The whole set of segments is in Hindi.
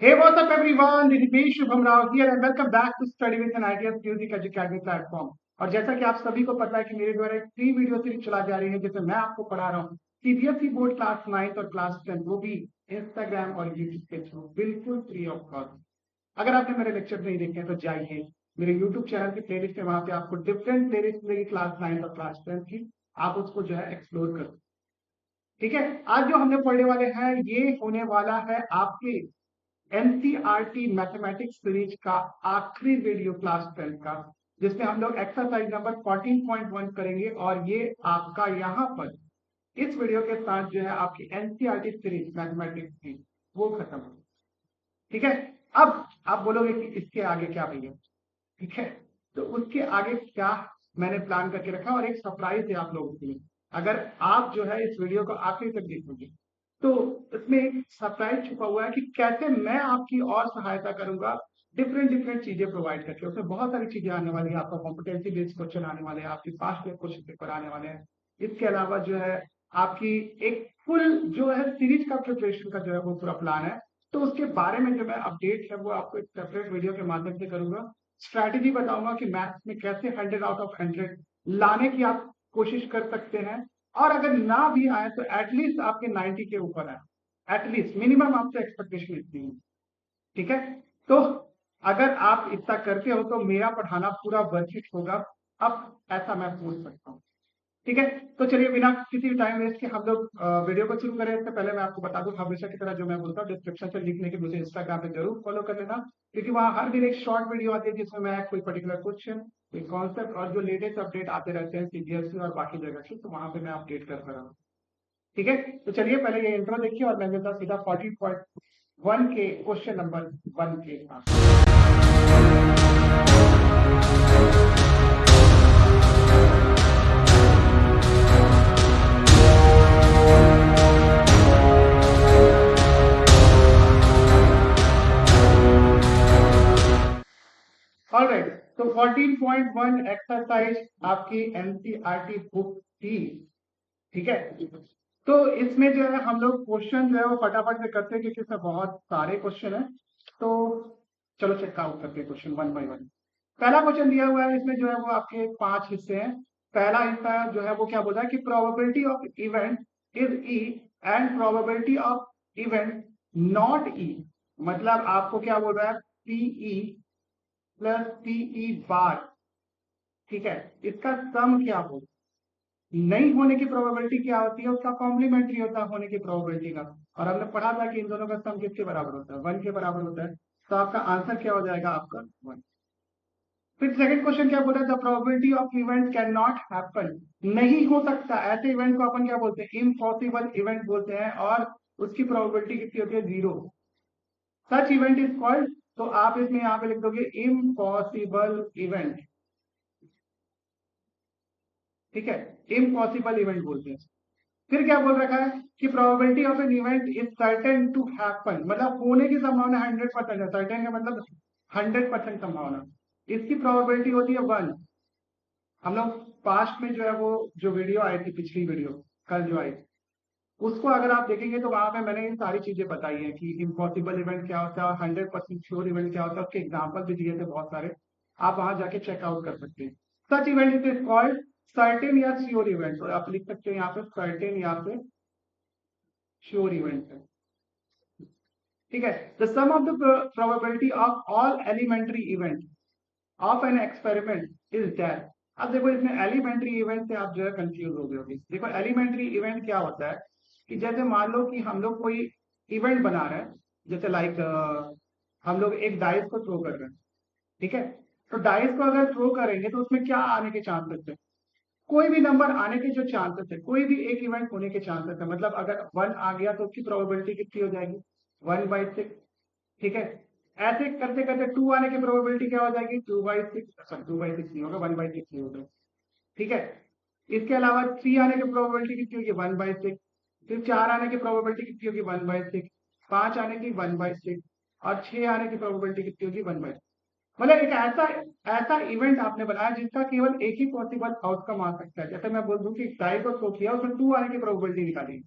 Hey, what's up everyone? This is me Shubham Rao here and welcome back to Study with an Idea Music Academy platform। और जैसा कि आप सभी को पता है कि मेरे द्वारा एक फ्री वीडियो सीरीज चला जा रही है जिसमें मैं आपको पढ़ा रहा हूँ सीबीएसई बोर्ड क्लास 9 और क्लास 10, वो भी इंस्टाग्राम और यूट्यूब के थ्रू बिल्कुल फ्री ऑफ कॉस्ट। अगर आपने मेरे लेक्चर नहीं देखे हैं तो जाइए मेरे यूट्यूब चैनल की प्लेलिस्ट है, वहां पे आपको डिफरेंट प्लेलिस्ट मिलेगी क्लास 9 और क्लास 10 की। आप उसको जो है एक्सप्लोर कर। ठीक है, आज जो हमने पढ़ने वाले हैं ये होने वाला है आपके एनसीईआरटी मैथमेटिक्स सीरीज का आखिरी वीडियो क्लास 10 का, जिसमें हम लोग एक्सरसाइज नंबर 14.1 करेंगे और ये आपका यहाँ पर इस वीडियो के साथ जो है आपकी एनसीईआरटी सीरीज मैथमेटिक्स की वो खत्म हो। ठीक है, अब आप बोलोगे कि इसके आगे क्या भैया। ठीक है, तो उसके आगे क्या मैंने प्लान करके रखा और एक सरप्राइज है आप लोगों के लिए। अगर आप जो है इस वीडियो को आखिर तक देखोगे तो इसमें एक सरप्राइज छुपा हुआ है कि कैसे मैं आपकी और सहायता करूंगा डिफरेंट डिफरेंट चीजें प्रोवाइड करके। उसमें बहुत सारी चीजें आने वाली है, आपका कॉम्पिटेंसी बेस्ड क्वेश्चन आने वाले हैं, आपके पास्ट में क्वेश्चन पेपर आने वाले हैं। इसके अलावा जो है आपकी एक फुल जो है सीरीज का प्रिपरेशन का जो है वो पूरा प्लान है। तो उसके बारे में जो मैं अपडेट है वो आपको एक सेपरेट वीडियो के माध्यम से करूंगा। स्ट्रैटेजी बताऊंगा कि मैथ्स में कैसे 100 आउट ऑफ 100 लाने की आप कोशिश कर सकते हैं, और अगर ना भी आए तो एटलीस्ट आपके 90 के ऊपर आए। एटलीस्ट मिनिमम आपसे एक्सपेक्टेशन इतनी है। ठीक है, तो अगर आप इतना करते हो तो मेरा पढ़ाना पूरा वर्थ इट होगा, अब ऐसा मैं बोल सकता हूँ। ठीक है, तो चलिए बिना किसी टाइम वेस्ट के हम लोग वीडियो को शुरू करें। इससे पहले मैं आपको बता दूं, हमेशा की तरह जो मैं बोलता हूँ डिस्क्रिप्शन से लिख लेके मुझे इंस्टाग्राम पे जरूर फॉलो कर लेना, क्योंकि वहाँ हर दिन एक शॉर्ट वीडियो आती है जिसमें मैं कोई पर्टिकुलर क्वेश्चन, कोई कॉन्सेप्ट और जो लेटेस्ट अपडेट आते रहते हैं सीबीएसई और बाकी जगह से, तो वहां पे मैं अपडेट करता रहा हूँ। ठीक है, तो चलिए पहले ये इंट्रो देखिए और मैं मिलता सीधा 40.1 के क्वेश्चन नंबर 1 के पास। ऑलराइट, तो 14.1 एक्सरसाइज आपकी एनसीईआरटी बुक थी। ठीक है, तो इसमें जो है हम लोग क्वेश्चन जो है वो फटाफट से करते हैं क्योंकि इसमें बहुत सारे क्वेश्चन है। तो चलो चेक आउट करते हैं क्वेश्चन वन बाय वन। पहला क्वेश्चन दिया हुआ है, इसमें जो है वो आपके 5 हिस्से हैं। पहला हिस्सा जो है वो क्या बोल रहा है कि probability of event is E and probability of event not E. मतलब आपको क्या बोल रहा है, पीई प्लस पीई बार। ठीक है, इसका सम क्या होगा, नहीं होने की प्रोबेबिलिटी क्या होती है, उसका कॉम्प्लीमेंट्री होता है होने की प्रोबेबिलिटी का। और हमने पढ़ा था कि इन दोनों का सम किसके बराबर होता है, 1 के बराबर होता है। तो आपका आंसर क्या हो जाएगा, आपका 1। फिर सेकंड क्वेश्चन क्या बोला, the probability of event can not happen. नहीं हो सकता, ऐसे इवेंट को अपन क्या बोलते हैं, इम्पॉसिबल इवेंट बोलते हैं, और उसकी प्रोबेबिलिटी कितनी होती है, 0। सच इवेंट इज कॉल्ड, तो आप इसमें यहाँ पे लिख दोगे इम्पॉसिबल इवेंट। ठीक है, इम्पॉसिबल इवेंट बोलते हैं। फिर क्या बोल रखा है कि probability of an event is certain to happen, मतलब होने की संभावना 100% है। सर्टेन का मतलब 100% संभावना, इसकी प्रोबेबिलिटी होती है 1। हम लोग पास्ट में जो है वो जो वीडियो आई थी, पिछली वीडियो कल जो आई, उसको अगर आप देखेंगे तो वहां पे मैंने ये सारी चीजें बताई है कि इम्पॉसिबल इवेंट क्या होता है और 100% श्योर इवेंट क्या होता है, उसके एग्जाम्पल भी दिए थे बहुत सारे। आप वहां जाके चेकआउट कर सकते हैं। सच इवेंट इज कॉल्ड सर्टेन या श्योर इवेंट, तो आप लिख सकते हैं यहाँ पे सर्टेन या फिर श्योर इवेंट है। ठीक है, the sum of the probability of all elementary event of an experiment is that. अब देखो इसमें एलिमेंट्री इवेंट से आप जो है कंफ्यूज हो गए होगे। देखो एलिमेंट्री इवेंट क्या होता है कि जैसे मान लो कि हम लोग कोई इवेंट बना रहे हैं, जैसे लाइक हम लोग एक डाइस को थ्रो कर रहे हैं। ठीक है, तो डाइस को अगर थ्रो करेंगे तो उसमें क्या आने के चांसेस है, कोई भी नंबर आने के जो चांसेस है, कोई भी एक इवेंट होने के चांसेस है। मतलब अगर 1 आ गया तो उसकी प्रोबेबिलिटी कितनी हो जाएगी, 1/6। ठीक है, ऐसे करते करते 2 आने की प्रोबेबिलिटी क्या हो जाएगी, 2/6। सॉरी 2/6 नहीं होगा, 1/6 ही होगा। ठीक है, इसके अलावा 3 आने की प्रोबेबिलिटी कितनी होगी, 1/6। फिर 4 आने की प्रोबेबिलिटी कितनी होगी, 1/6। 5 आने की 1/6, और 6 आने की प्रोबेबिलिटी कितनी होगी, 1/6। मतलब एक ऐसा ऐसा इवेंट आपने बनाया जिसका केवल एक ही पॉसिबल आउटकम आ सकता है। जैसे मैं बोल दूं कि डाई को थ्रो किया, उसमें 2 आने की प्रोबेबिलिटी निकाली,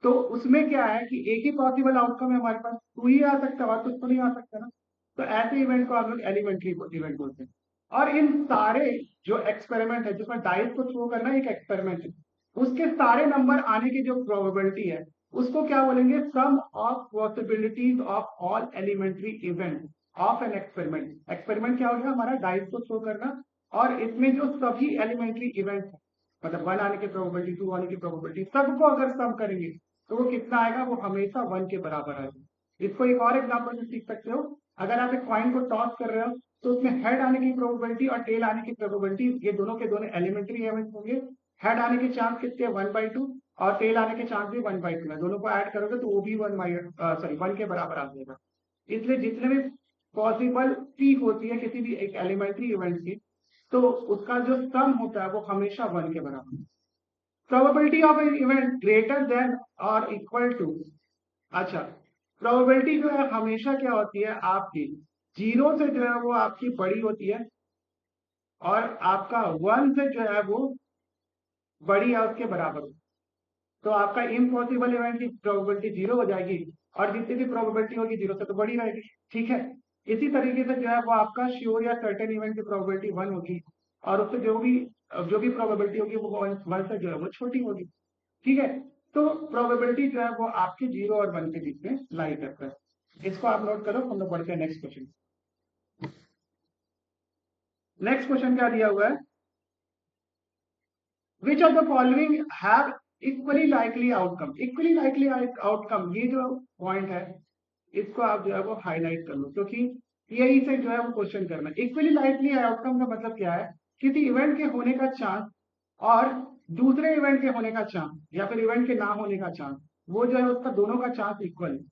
तो उसमें क्या है कि एक ही पॉसिबल आउटकम है हमारे पास, टू ही आ सकता है, तो उसको नहीं आ सकता ना। तो ऐसे इवेंट को हम लोग एलिमेंट्री इवेंट बोलते हैं। और इन सारे जो एक्सपेरिमेंट है, जिसमें डाइस को थ्रो करना एक एक्सपेरिमेंट है, उसके सारे नंबर आने की जो प्रोबेबिलिटी है उसको क्या बोलेंगे, sum of possibilities of all elementary event of an experiment. Experiment क्या हो गया हमारा, डाइस को थ्रो करना, और इसमें जो सभी एलिमेंट्री इवेंट है, मतलब 1 आने की प्रोबेबिलिटी, 2 आने की प्रोबेबिलिटी, सबको अगर सम करेंगे तो वो कितना आएगा, वो हमेशा 1 के बराबर आएगा। इसको एक और एग्जांपल से सीख सकते हो। अगर आप एक कॉइन को टॉस कर रहे हो तो उसमें हेड आने की प्रोबेबिलिटी और टेल आने की प्रोबेबिलिटी, ये दोनों के दोनों एलिमेंट्री इवेंट होंगे। हेड आने के चांस कितने, 1/2, और टेल आने के चांस भी 1/2 है। दोनों को ऐड करोगे तो वो भी 1 के बराबर आ जाएगा। इसलिए जितने भी पॉसिबिलिटी होती है किसी भी एक एलिमेंट्री इवेंट की, तो उसका जो सम होता है वो हमेशा 1 के बराबर है। Probability of an event greater than और इक्वल टू, अच्छा, प्रोबेबिलिटी जो है हमेशा क्या होती है आपकी, 0 से जो है वो आपकी बड़ी होती है, और आपका 1 से जो है वो बड़ी है उसके बराबर होती है। तो आपका इम्पॉसिबल इवेंट की प्रोबेबिलिटी 0 हो जाएगी, और जितनी भी प्रोबेबिलिटी होगी 0 से तो बड़ी रहेगी। ठीक है, इसी तरीके से जो है वो आपका श्योर या सर्टेन इवेंट की प्रोबेबिलिटी 1 होगी, और उससे जो भी प्रोबेबिलिटी होगी वो 1 से जो है वो छोटी होगी। ठीक है, तो प्रोबेबिलिटी जो है वो आपके 0 और 1 के बीच में लाई करता है। इसको आप नोट करो, हम लोग बढ़ते हैं नेक्स्ट क्वेश्चन। नेक्स्ट क्वेश्चन क्या दिया हुआ है, which of the following have equally likely outcome. Equally likely outcome, ये जो पॉइंट है इसको आप जो है वो हाईलाइट कर लो, क्योंकि यही से जो है वो क्वेश्चन करना है। इक्वली लाइकली आउटकम का मतलब क्या है, किसी इवेंट के होने का चांस और दूसरे इवेंट के होने का चांस, या फिर इवेंट के ना होने का चांस, वो जो है उसका दोनों का चांस इक्वल है।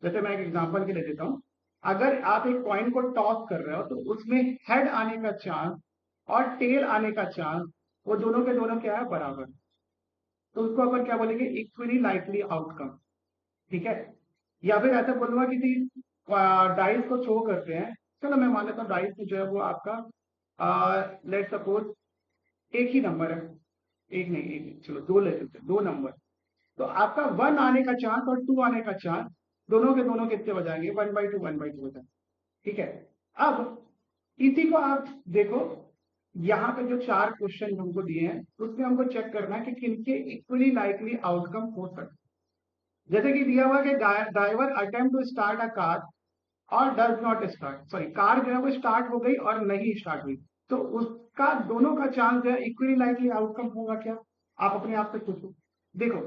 जैसे मैं एक एग्जांपल के लिए देता हूँ, अगर आप एक कॉइन को टॉस कर रहे हो तो उसमें हेड आने का चांस और टेल आने का चांस, वो दोनों के दोनों क्या है, बराबर। तो उसको अपन क्या बोलेंगे, इक्वली लाइकली आउटकम। ठीक है, या फिर ऐसा बोलूंगा किसी डाइस को थ्रो करते हैं, चलो मैं मान लेता हूँ डाइस में जो है वो आपका लेट सपोज एक ही नंबर है, एक नहीं, एक चलो दो ले लेते हैं, 2 नंबर। तो आपका 1 आने का चांस और 2 आने का चांस, दोनों के दोनों कितने हो जाएंगे, 1/2 1/2 हो जाएंगे। ठीक है, अब इसी को आप देखो, यहाँ पे जो 4 क्वेश्चन हमको दिए हैं उसमें हमको चेक करना है कि किनके इक्वली लाइकली आउटकम हो सकते हैं। जैसे कि दिया हुआ कि driver attempt to start a car और does not start, sorry, car जो है वो स्टार्ट हो गई और नहीं स्टार्ट हुई, तो उसका दोनों का चांस जो है इक्वली लाइकली आउटकम होगा क्या, आप अपने आप से पूछो। देखो,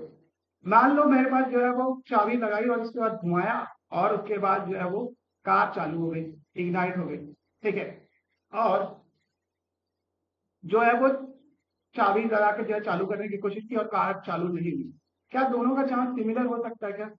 मान लो मेरे पास जो है वो चाबी लगाई और उसके बाद घुमाया, और उसके बाद जो है वो कार चालू हो गई, इग्नाइट हो गई। ठीक है, और जो है वो चाबी लगा के जो है चालू करने की कोशिश की और कार चालू नहीं हुई। क्या दोनों का चांस सिमिलर हो सकता है क्या,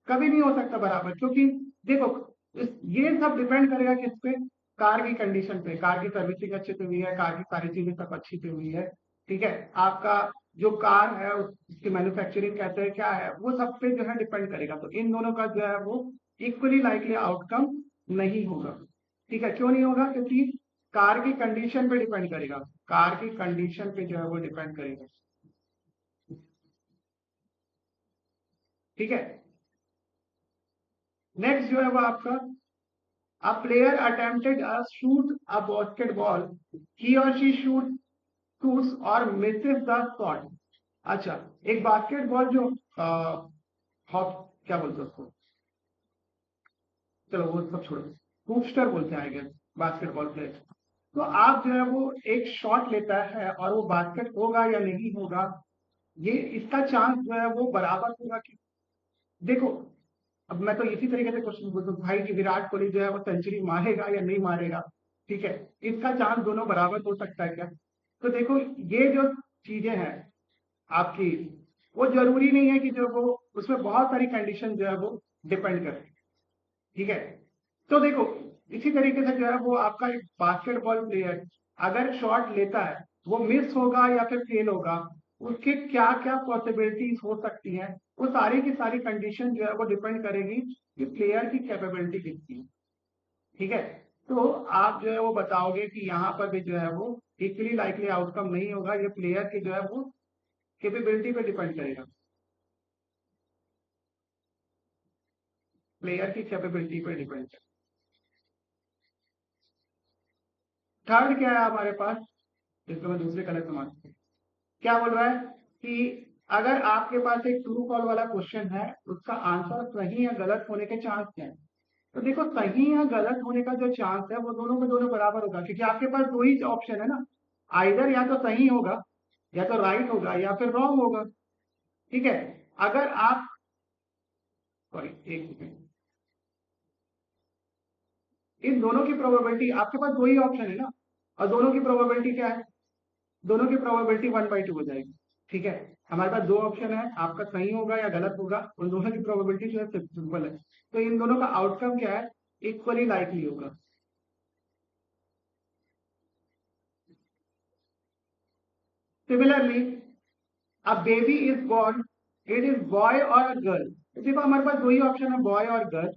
कभी नहीं हो सकता बराबर, क्योंकि देखो ये सब डिपेंड करेगा किस पे, कार की कंडीशन पे, कार की सर्विसिंग अच्छे से हुई है, कार की सारी चीजें सब अच्छी से हुई है। ठीक है, आपका जो कार है उसकी मैन्युफैक्चरिंग कैसे है, क्या है, वो सब पे जो है डिपेंड करेगा। तो इन दोनों का जो है वो इक्वली लाइकली आउटकम नहीं होगा। ठीक है, क्यों नहीं होगा, क्योंकि कार की कंडीशन पे डिपेंड करेगा, कार की कंडीशन पे जो है वो डिपेंड करेगा। ठीक है, नेक्स्ट जो है वो आपका, a player attempted a shoot a basketball, he or she shoots or misses the shot। अच्छा, एक बास्केटबॉल जो हॉप क्या बोलते हैं उसको, चलो वो सब छोड़ो, हूपस्टर बोलते हैं आई गेस बास्केटबॉल प्लेयर। तो आप जो है वो एक शॉट लेता है और वो बास्केट होगा या नहीं होगा, ये इसका चांस जो है वो बराबर होगा कि, देखो अब मैं तो इसी तरीके से क्वेश्चन पूछूं भाई कि विराट कोहली जो है वो सेंचुरी मारेगा या नहीं मारेगा। ठीक है, इसका चांस दोनों बराबर हो सकता है क्या, तो देखो ये जो चीजें हैं आपकी, वो जरूरी नहीं है कि जो वो, उसमें बहुत सारी कंडीशन जो है वो डिपेंड करती है। ठीक है, तो देखो इसी तरीके से जो है वो आपका एक बास्केटबॉल प्लेयर अगर शॉट लेता है, वो मिस होगा या फिर फेल होगा, उसके क्या क्या पॉसिबिलिटीज हो सकती हैं, वो सारी की सारी कंडीशन जो है वो डिपेंड करेगी कि प्लेयर की कैपेबिलिटी कितनी है। ठीक है, तो आप जो है वो बताओगे कि यहाँ पर भी जो है वो इक्वली लाइकली आउटकम नहीं होगा, ये प्लेयर की जो है वो कैपेबिलिटी पे डिपेंड करेगा। प्लेयर की कैपेबिलिटी पर डिपेंड है। थर्ड क्या है हमारे पास, जिसको मैं दूसरे कलर से मानता हूँ, क्या बोल रहा है कि अगर आपके पास एक ट्रू कॉल वाला क्वेश्चन है, उसका आंसर सही या गलत होने के चांस क्या है। तो देखो सही या गलत होने का जो चांस है वो दोनों में दोनों बराबर होगा, क्योंकि आपके पास दो ही ऑप्शन है ना, आइदर या तो सही होगा या तो राइट होगा या फिर रॉन्ग होगा। ठीक है, अगर आप, सॉरी एक सेकेंड, इन दोनों की प्रोबेबिलिटी, आपके पास दो ही ऑप्शन है ना, और दोनों की प्रोबेबिलिटी क्या है, दोनों की प्रोबेबिलिटी 1/2 हो जाएगी। ठीक है, हमारे पास दो ऑप्शन है, आपका सही होगा या गलत होगा, उन दोनों की प्रोबेबिलिटी जो है सिंपल है, तो इन दोनों का आउटकम क्या है, इक्वली लाइकली होगा। Similarly a baby is born, it is boy और अ गर्ल। तो देखो हमारे पास दो ही ऑप्शन है, बॉय और गर्ल।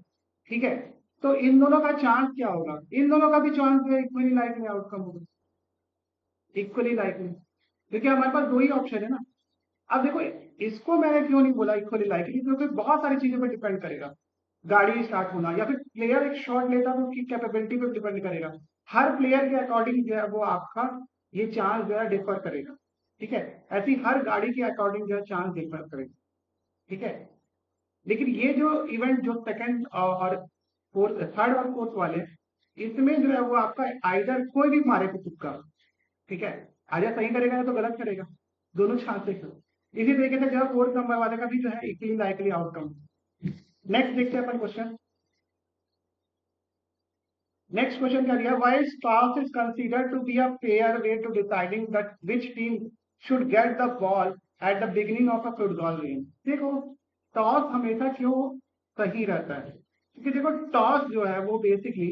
ठीक है, तो इन दोनों का चांस क्या होगा, इन दोनों का भी चांस जो है इक्वली लाइकली आउटकम होगा, इक्वली लाइकली, क्योंकि हमारे पास दो ही ऑप्शन है ना। अब देखो इसको मैंने क्यों नहीं बोला इक्वली लाइकली, क्योंकि बहुत सारी चीजों पर डिपेंड करेगा, गाड़ी स्टार्ट होना या फिर प्लेयर एक शॉट लेता तो उसकी कैपेबिलिटी पे डिपेंड करेगा। हर प्लेयर के अकॉर्डिंग जो है वो आपका ये चांस जो है डिफर करेगा। ठीक है, ऐसी हर गाड़ी के अकॉर्डिंग जो है चांस डिफर करेगा। ठीक है, लेकिन ये जो इवेंट जो सेकंड और फोर्थ, थर्ड और फोर्थ वाले, इसमें जो है वो आपका आइदर कोई भी मारे को तुक्का। ठीक है, आइदर सही करेगा या तो गलत करेगा, दोनों चांसेस है। इसी तरीके से जो है फोर्थ नंबर वाले का भी जो है इक्वली लाइकली आउटकम। नेक्स्ट देखते हैं अपन क्वेश्चन। नेक्स्ट क्वेश्चन क्या दिया, why toss is considered to be a fair way to deciding that which team should get the ball at the beginning of a football game. देखो टॉस हमेशा क्यों सही रहता है, क्योंकि देखो टॉस जो है वो बेसिकली,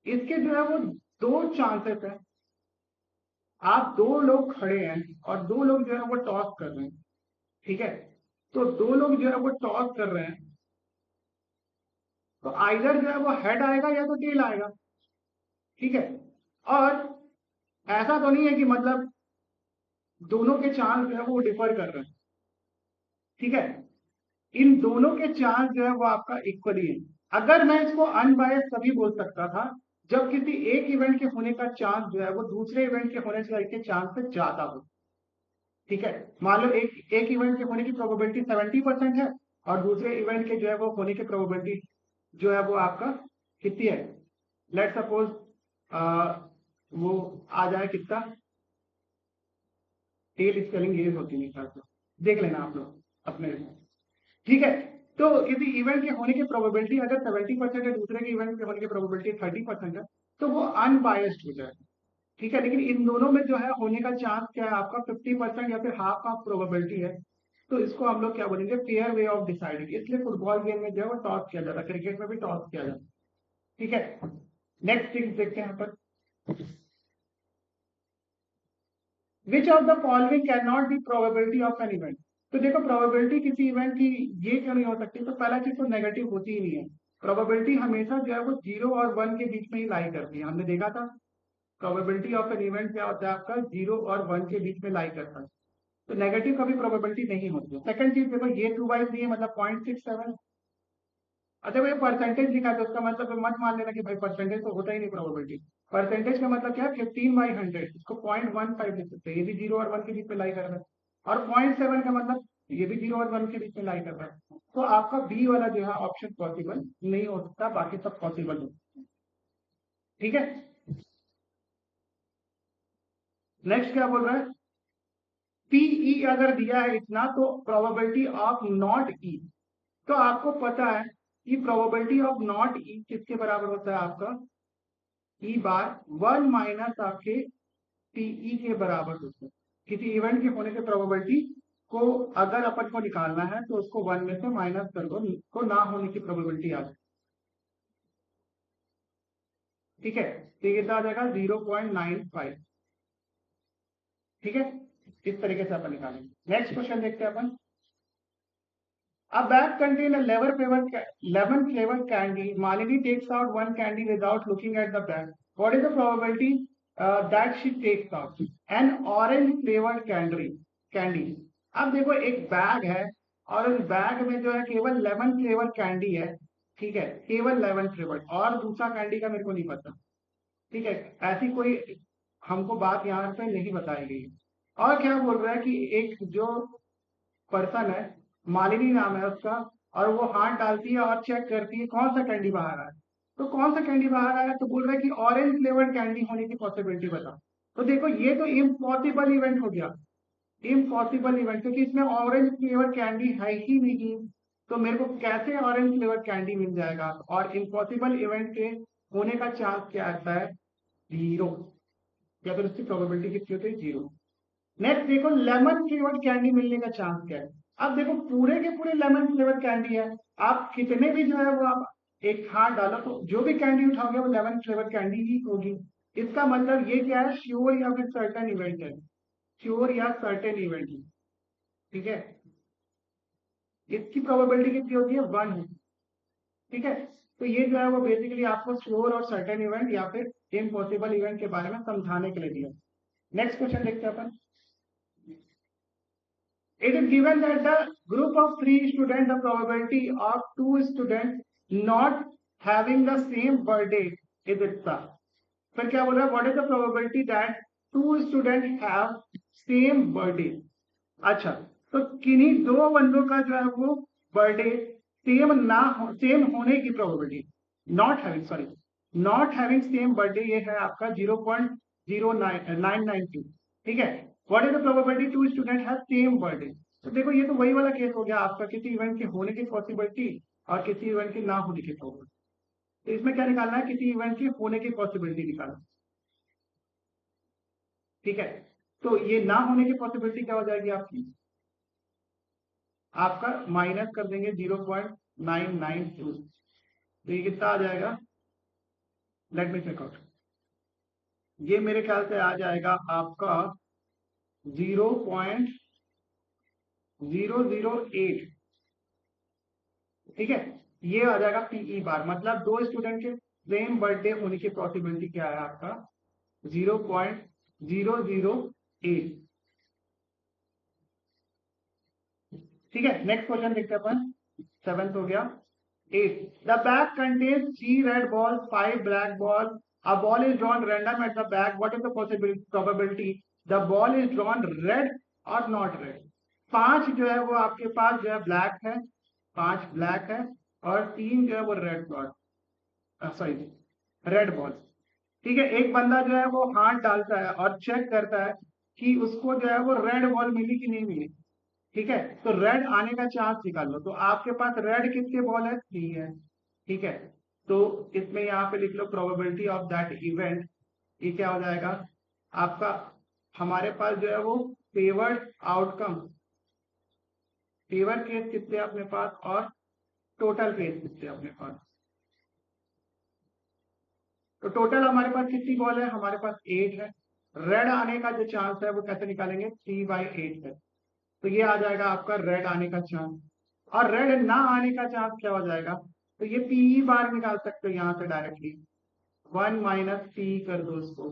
इसके जो है वो दो चांसेस है। आप दो लोग खड़े हैं और दो लोग जो है वो टॉस कर रहे हैं। ठीक है, तो दो लोग जो है वो टॉस कर रहे हैं, तो आइदर जो है वो हेड आएगा या तो टेल आएगा। ठीक है, और ऐसा तो नहीं है कि मतलब दोनों के चांस जो है वो डिफर कर रहे हैं। ठीक है, इन दोनों के चांस जो है वो आपका इक्वली है। अगर मैं इसको अनबायस तभी बोल सकता था जब किसी एक इवेंट के होने का चांस जो है वो दूसरे इवेंट के होने के चांस से ज्यादा हो। ठीक है, मान लो एक एक इवेंट के होने की प्रोबेबिलिटी 70% है और दूसरे इवेंट के जो है वो होने की प्रोबेबिलिटी जो है वो आपका कितनी है, लेट सपोज वो आ जाए कितना, टेल स्पेलिंग ये होती है ख्याल से, देख लेना आप लोग अपने। ठीक है, तो यदि इवेंट के होने की प्रोबेबिलिटी अगर 70% है, दूसरे के इवेंट के होने की प्रोबेबिलिटी 30% है, तो वो अनबायस्ड हो जाए। ठीक है, लेकिन इन दोनों में जो है होने का चांस क्या है आपका 50% या फिर हाफ ऑफ प्रोबेबिलिटी है, तो इसको हम लोग क्या बोलेंगे, फेयर वे ऑफ डिसाइडिंग। इसलिए फुटबॉल गेम में जो है वो टॉस किया जाता है, क्रिकेट में भी टॉस किया जाता है। ठीक है, नेक्स्ट थिंग देखते हैं यहाँ पर, विच of the following can not be probability of an event. तो देखो प्रोबेबिलिटी किसी इवेंट की ये क्यों नहीं हो सकती, तो पहला चीज तो नेगेटिव होती ही नहीं है। प्रोबेबिलिटी हमेशा जो है वो 0 और 1 के बीच में ही लाई करती है, हमने देखा था। प्रोबेबिलिटी ऑफ एन इवेंट क्या होता है आपका, 0 और 1 के बीच में लाई करता है, तो नेगेटिव कभी प्रोबेबिलिटी नहीं होती है। सेकंड चीज देखो, ये 2/3 मतलब 0.67। अच्छा भाई परसेंटेज लिखा है तो उसका मतलब मत मान लेना कि भाई परसेंटेज तो होता ही नहीं प्रोबेबिलिटी। परसेंटेज का मतलब क्या है, 15/100, इसको 0.15 लिख सकते हैं, ये भी 0 और 1 के बीच में लाई कर रहा है। और 0.7 का मतलब ये भी 0 और 1 के बीच में लाई कर रहा है, तो आपका बी वाला जो है ऑप्शन पॉसिबल नहीं हो सकता, बाकी सब पॉसिबल हो। ठीक है, नेक्स्ट क्या बोल रहा है, पीई अगर दिया है इतना तो प्रोबेबिलिटी ऑफ नॉट ई, तो आपको पता है कि प्रोबेबिलिटी ऑफ नॉट ई किसके बराबर होता है आपका, ई बार 1 माइनस आपके टीई के बराबर होता है। किसी इवेंट के होने की प्रोबेबिलिटी को अगर अपन को निकालना है तो उसको 1 में से माइनस कर दो, तो ना होने की प्रोबेबिलिटी आ जाए। ठीक है, तो ये कितना आ जाएगा 0.95। ठीक है, इस तरीके से अपन निकालेंगे। नेक्स्ट क्वेश्चन देखते हैं अपन, a bag contain a 11 flavored candy. Malini takes out one candy without looking at the bag. What is the probability that she takes out? An orange flavored candy. अब देखो एक बैग है और उस बैग में जो है केवल 11 फ्लेवर कैंडी है, ठीक है, केवल 11 फ्लेवर, और दूसरा कैंडी का मेरे को नहीं पता। ठीक है, ऐसी कोई हमको बात यहाँ पे नहीं बताई गई। और क्या बोल रहा है कि एक जो पर्सन है, मालिनी नाम है उसका, और वो हाथ डालती है और चेक करती है कौन सा कैंडी बाहर आया। तो कौन सा कैंडी बाहर आया, तो बोल रहा है कि ऑरेंज फ्लेवर्ड कैंडी होने की पॉसिबिलिटी बताओ। तो देखो ये तो इम्पॉसिबल इवेंट हो गया, इम्पॉसिबल इवेंट, क्योंकि इसमें ऑरेंज फ्लेवर कैंडी है ही नहीं। तो मेरे को कैसे ऑरेंज फ्लेवर कैंडी मिल जाएगा, और इम्पॉसिबल इवेंट के होने का चांस क्या आता है, 0, या फिर उसकी प्रोबेबिलिटी कितनी होती है, 0। नेक्स्ट देखो, लेमन फ्लेवर्ड कैंडी मिलने का चांस क्या है। अब देखो पूरे के पूरे लेमन फ्लेवर कैंडी है, आप कितने भी जो है वो आप एक हाथ डालो तो जो भी कैंडी उठाओगे वो लेमन फ्लेवर कैंडी ही होगी। इसका मतलब ये क्या है, श्योर या फिर सर्टेन इवेंट है, श्योर या सर्टेन इवेंट है। ठीक है, इसकी प्रोबेबिलिटी कितनी होती है, 1 होती है। ठीक है, तो ये जो है वो बेसिकली आपको श्योर और सर्टेन इवेंट या फिर इम्पॉसिबल इवेंट के बारे में समझाने के लिए दिया। नेक्स्ट क्वेश्चन देखते हैं अपन। It is given that the group of 3 students, the probability of 2 students not having the same birthday is इतना। फिर क्या बोल रहा है, what is the probability that 2 students have same birthday। अच्छा, तो किन्हीं 2 बंदों का जो है वो बर्थडे सेम होने की probability, not having same birthday, ये है आपका 0.0992। ठीक है, what is the probability 2 student have same birthday. तो देखो ये तो वही वाला केस हो गया आपका, किसी इवेंट के होने की पॉसिबिलिटी और किसी इवेंट के ना होने की प्रोबेबिलिटी। तो इसमें क्या निकालना है, किसी इवेंट के होने की पॉसिबिलिटी निकालना। ठीक है, तो ये ना होने की पॉसिबिलिटी क्या हो जाएगी आपकी, आपका माइनस कर देंगे 0.992। तो ये कितना आ जाएगा, लेट मी चेक आउट, ये मेरे ख्याल से आ जाएगा आपका 0.008। ठीक है, ये आ जाएगा पीई बार, मतलब 2 स्टूडेंट के सेम बर्थडे होने की पॉसिबिलिटी क्या है आपका, 0.008। ठीक है, नेक्स्ट क्वेश्चन देखते हैं अपन, 7th हो गया। 8, the bag contains 3 red ball, 5 black ball, a ball is drawn random at the back, what is the probability the ball is drawn red or not red। 5 जो है वो आपके पास जो है ब्लैक है, 5 ब्लैक है, और 3 जो है वो red ball, sorry red ball. ठीक है, एक बंदा जो है वो हाथ डालता है और चेक करता है कि उसको जो है वो रेड बॉल मिली कि नहीं मिली। ठीक है, तो रेड आने का चांस निकाल लो। तो आपके पास रेड कितने बॉल है, 3 है। ठीक है, तो इसमें यहाँ पे लिख लो प्रोबेबिलिटी ऑफ दैट इवेंट, ये क्या हो जाएगा आपका, हमारे पास जो है वो फेवर्ड आउटकम, फेवर केस कितने अपने पास, और टोटल केस कितने अपने पास। तो टोटल हमारे पास कितनी बॉल है, हमारे पास 8 है। रेड आने का जो चांस है वो कैसे निकालेंगे, 3/8 है। तो ये आ जाएगा आपका रेड आने का चांस। और रेड ना आने का चांस क्या हो जाएगा, तो ये पी बार निकाल सकते हो यहाँ से डायरेक्टली, 1 माइनस पी कर दो उसको।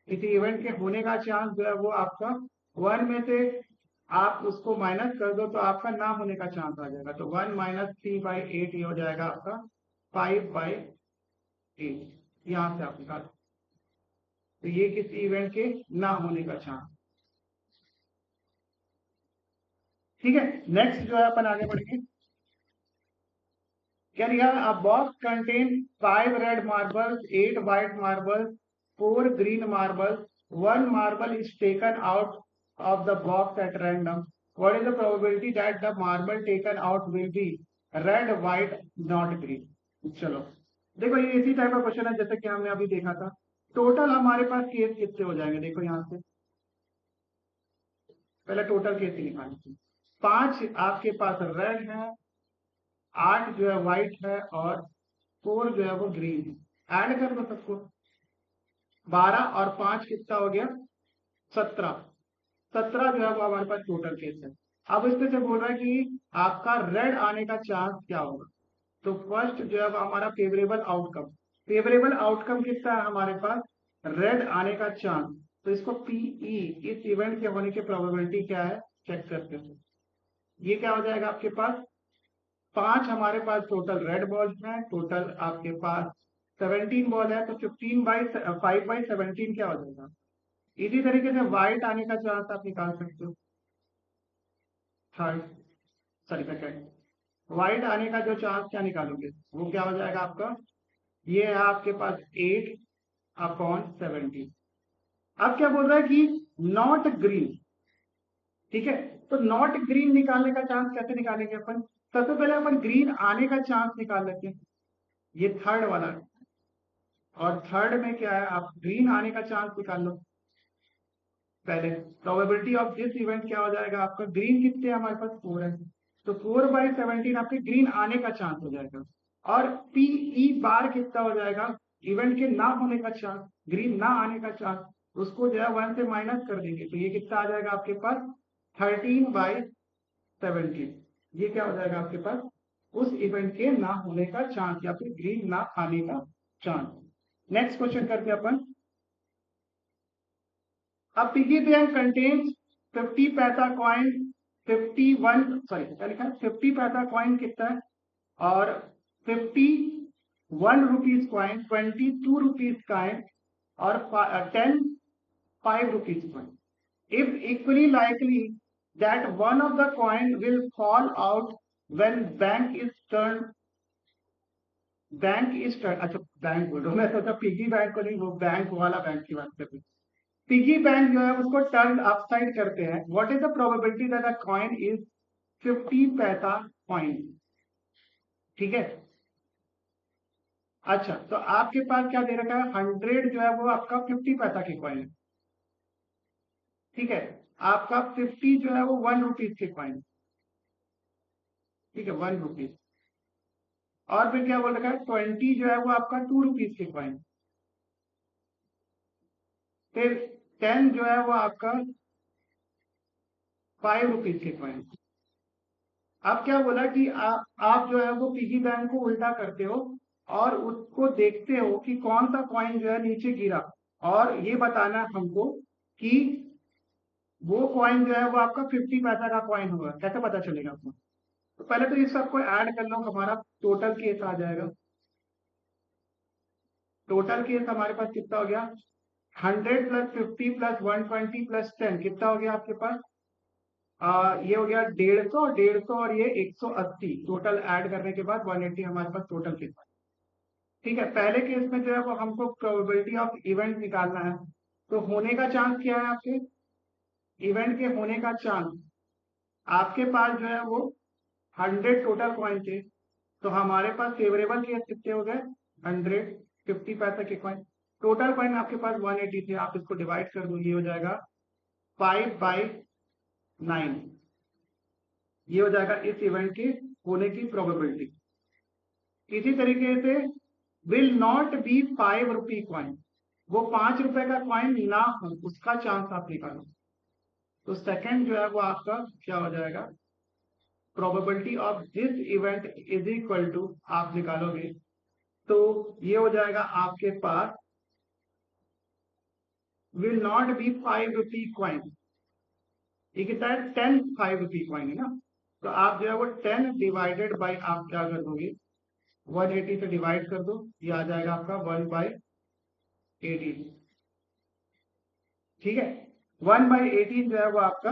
किसी इवेंट के होने का चांस जो है वो आपका 1 में से आप उसको माइनस कर दो तो आपका ना होने का चांस आ जाएगा। तो 1 माइनस 3/8 ये हो जाएगा आपका 5/8, यहां से आप निकाल। तो ये किसी इवेंट के ना होने का चांस। ठीक है, नेक्स्ट जो है अपन आगे बढ़ेंगे। Can a box contain 5 red marbles, 8 white marbles, 4 green marbles? One marble is taken out of the box at random. What is the probability that the marble taken out will be red, white, not green? चलो देखो, ये इसी टाइप का क्वेश्चन है जैसे कि हमने अभी देखा था। टोटल हमारे पास केस कितने हो जाएंगे, देखो यहाँ से पहले टोटल केस ही निकालेंगे। 5 आपके पास रेड है, 8 जो है व्हाइट है, और 4 जो है वो ग्रीन है। ऐड कर दो सबको, 12 और 5 कितना हो गया, 17। 17 जो है वो हमारे पास टोटल केस है। अब इसमें से बोल रहा है कि आपका रेड आने का चांस क्या होगा। तो फर्स्ट जो है वो हमारा फेवरेबल आउटकम, फेवरेबल आउटकम कितना है हमारे पास, रेड आने का चांस। तो इसको पीई, इस इवेंट के होने की प्रोबेबिलिटी क्या है चेक करते हैं। ये क्या हो जाएगा आपके पास 5 हमारे पास टोटल रेड बॉल्स हैं, टोटल आपके पास 17 बॉल है, तो 5/17 क्या हो जाएगा। इसी तरीके से व्हाइट आने का चांस आप निकाल सकते हो, थर्ड सॉरी सेकंड। व्हाइट आने का जो चांस क्या निकालोगे, वो क्या हो जाएगा आपका, ये है आपके पास 8/17। अब क्या बोल रहा है कि नॉट ग्रीन, ठीक है। तो नॉट ग्रीन निकालने का चांस कैसे निकालेंगे अपन, सबसे पहले अपन ग्रीन आने का चांस निकाल लेते हैं, ये थर्ड वाला। और थर्ड में क्या है, आप ग्रीन आने का चांस निकाल लो पहले। प्रोबेबिलिटी ऑफ दिस इवेंट क्या हो जाएगा आपका, ग्रीन कितने हमारे पास 4 है, तो 4/17 आपके ग्रीन आने का चांस हो जाएगा। और पी ई बार कितना हो जाएगा, इवेंट के ना होने का चांस, ग्रीन ना आने का चांस, उसको जो है 1 से माइनस कर देंगे, तो ये कितना आ जाएगा आपके पास 13/17। ये क्या हो जाएगा आपके पास, उस इवेंट के ना होने का चांस या फिर ग्रीन ना आने का चांस। नेक्स्ट क्वेश्चन करते हैं अपन। अब पिगी बैंक कंटेन्स 50 पैसा कॉइन, 51 सॉरी क्या लिखा है, 50 पैसा कॉइन कितना है, और 51 रुपीज कॉइन, 22 रुपीज कॉइन, और 10 5 rupees coin. If equally likely that one of the coin will fall out when अच्छा बैंक बोल रहा हूँ मैं, सोचा पिगी बैंक को नहीं, वो बैंक वाला बैंक की बात कर रही हूँ। पिगी बैंक जो है उसको टर्न अपसाइड करते हैं, what is the probability that the coin is 50 पैसा कॉइन, ठीक है। अच्छा, तो आपके पास क्या दे रखा है, 100 जो है वो आपका 50 पैसा की कॉइन है, ठीक है। आपका 50 जो है वो 1 रुपीज की कॉइन, ठीक है, 1 रुपीज। और फिर क्या बोल रखा है, 20 जो है वो आपका 2 रुपीज की कॉइन। फिर 10 जो है वो आपका 5 रुपीज की कॉइन। अब क्या बोला कि आप जो है वो पिगी बैंक को उल्टा करते हो और उसको देखते हो कि कौन सा कॉइन जो है नीचे गिरा, और ये बताना है हमको कि वो कॉइन जो है वो आपका 50 पैसा का कॉइन होगा। कैसे पता चलेगा आपको, तो पहले तो इस सबको ऐड कर लो, हमारा टोटल केस आ जाएगा। टोटल केस हमारे पास कितना हो गया, 100 + 50 + 120 + 10 कितना हो गया आपके पास, ये हो गया 150 और ये 180, टोटल ऐड करने के बाद 180 हमारे पास टोटल केस। ठीक है, पहले केस में जो है वो हमको प्रोबेबिलिटी ऑफ इवेंट निकालना है, तो होने का चांस क्या है, आपके इवेंट के होने का चांस, आपके पास जो है वो 100 टोटल कॉइन थे, तो हमारे पास फेवरेबल केस कितने हो गए, 100 50 पैसा के कॉइन। टोटल कॉइन आपके पास 180 थे, आप इसको डिवाइड कर दो, ये हो जाएगा 5/9, ये हो जाएगा इस इवेंट के होने की प्रोबेबिलिटी। इसी तरीके से will not be 5 rupee coin, वो 5 रुपए का कॉइन ना हो, उसका चांस आप निकालो। तो सेकंड जो है वो आपका क्या हो जाएगा, probability of this event is equal to, आप निकालोगे तो ये हो जाएगा आपके पास will not be 5 rupee coin, ये कितना है 10 5 रुपी कॉइन है ना, तो आप जो है वो 10 डिवाइडेड बाई आप क्या कर दोगे, 180 से डिवाइड कर दो, ये आ जाएगा आपका 1/18, ठीक है। 1/18 जो है वो आपका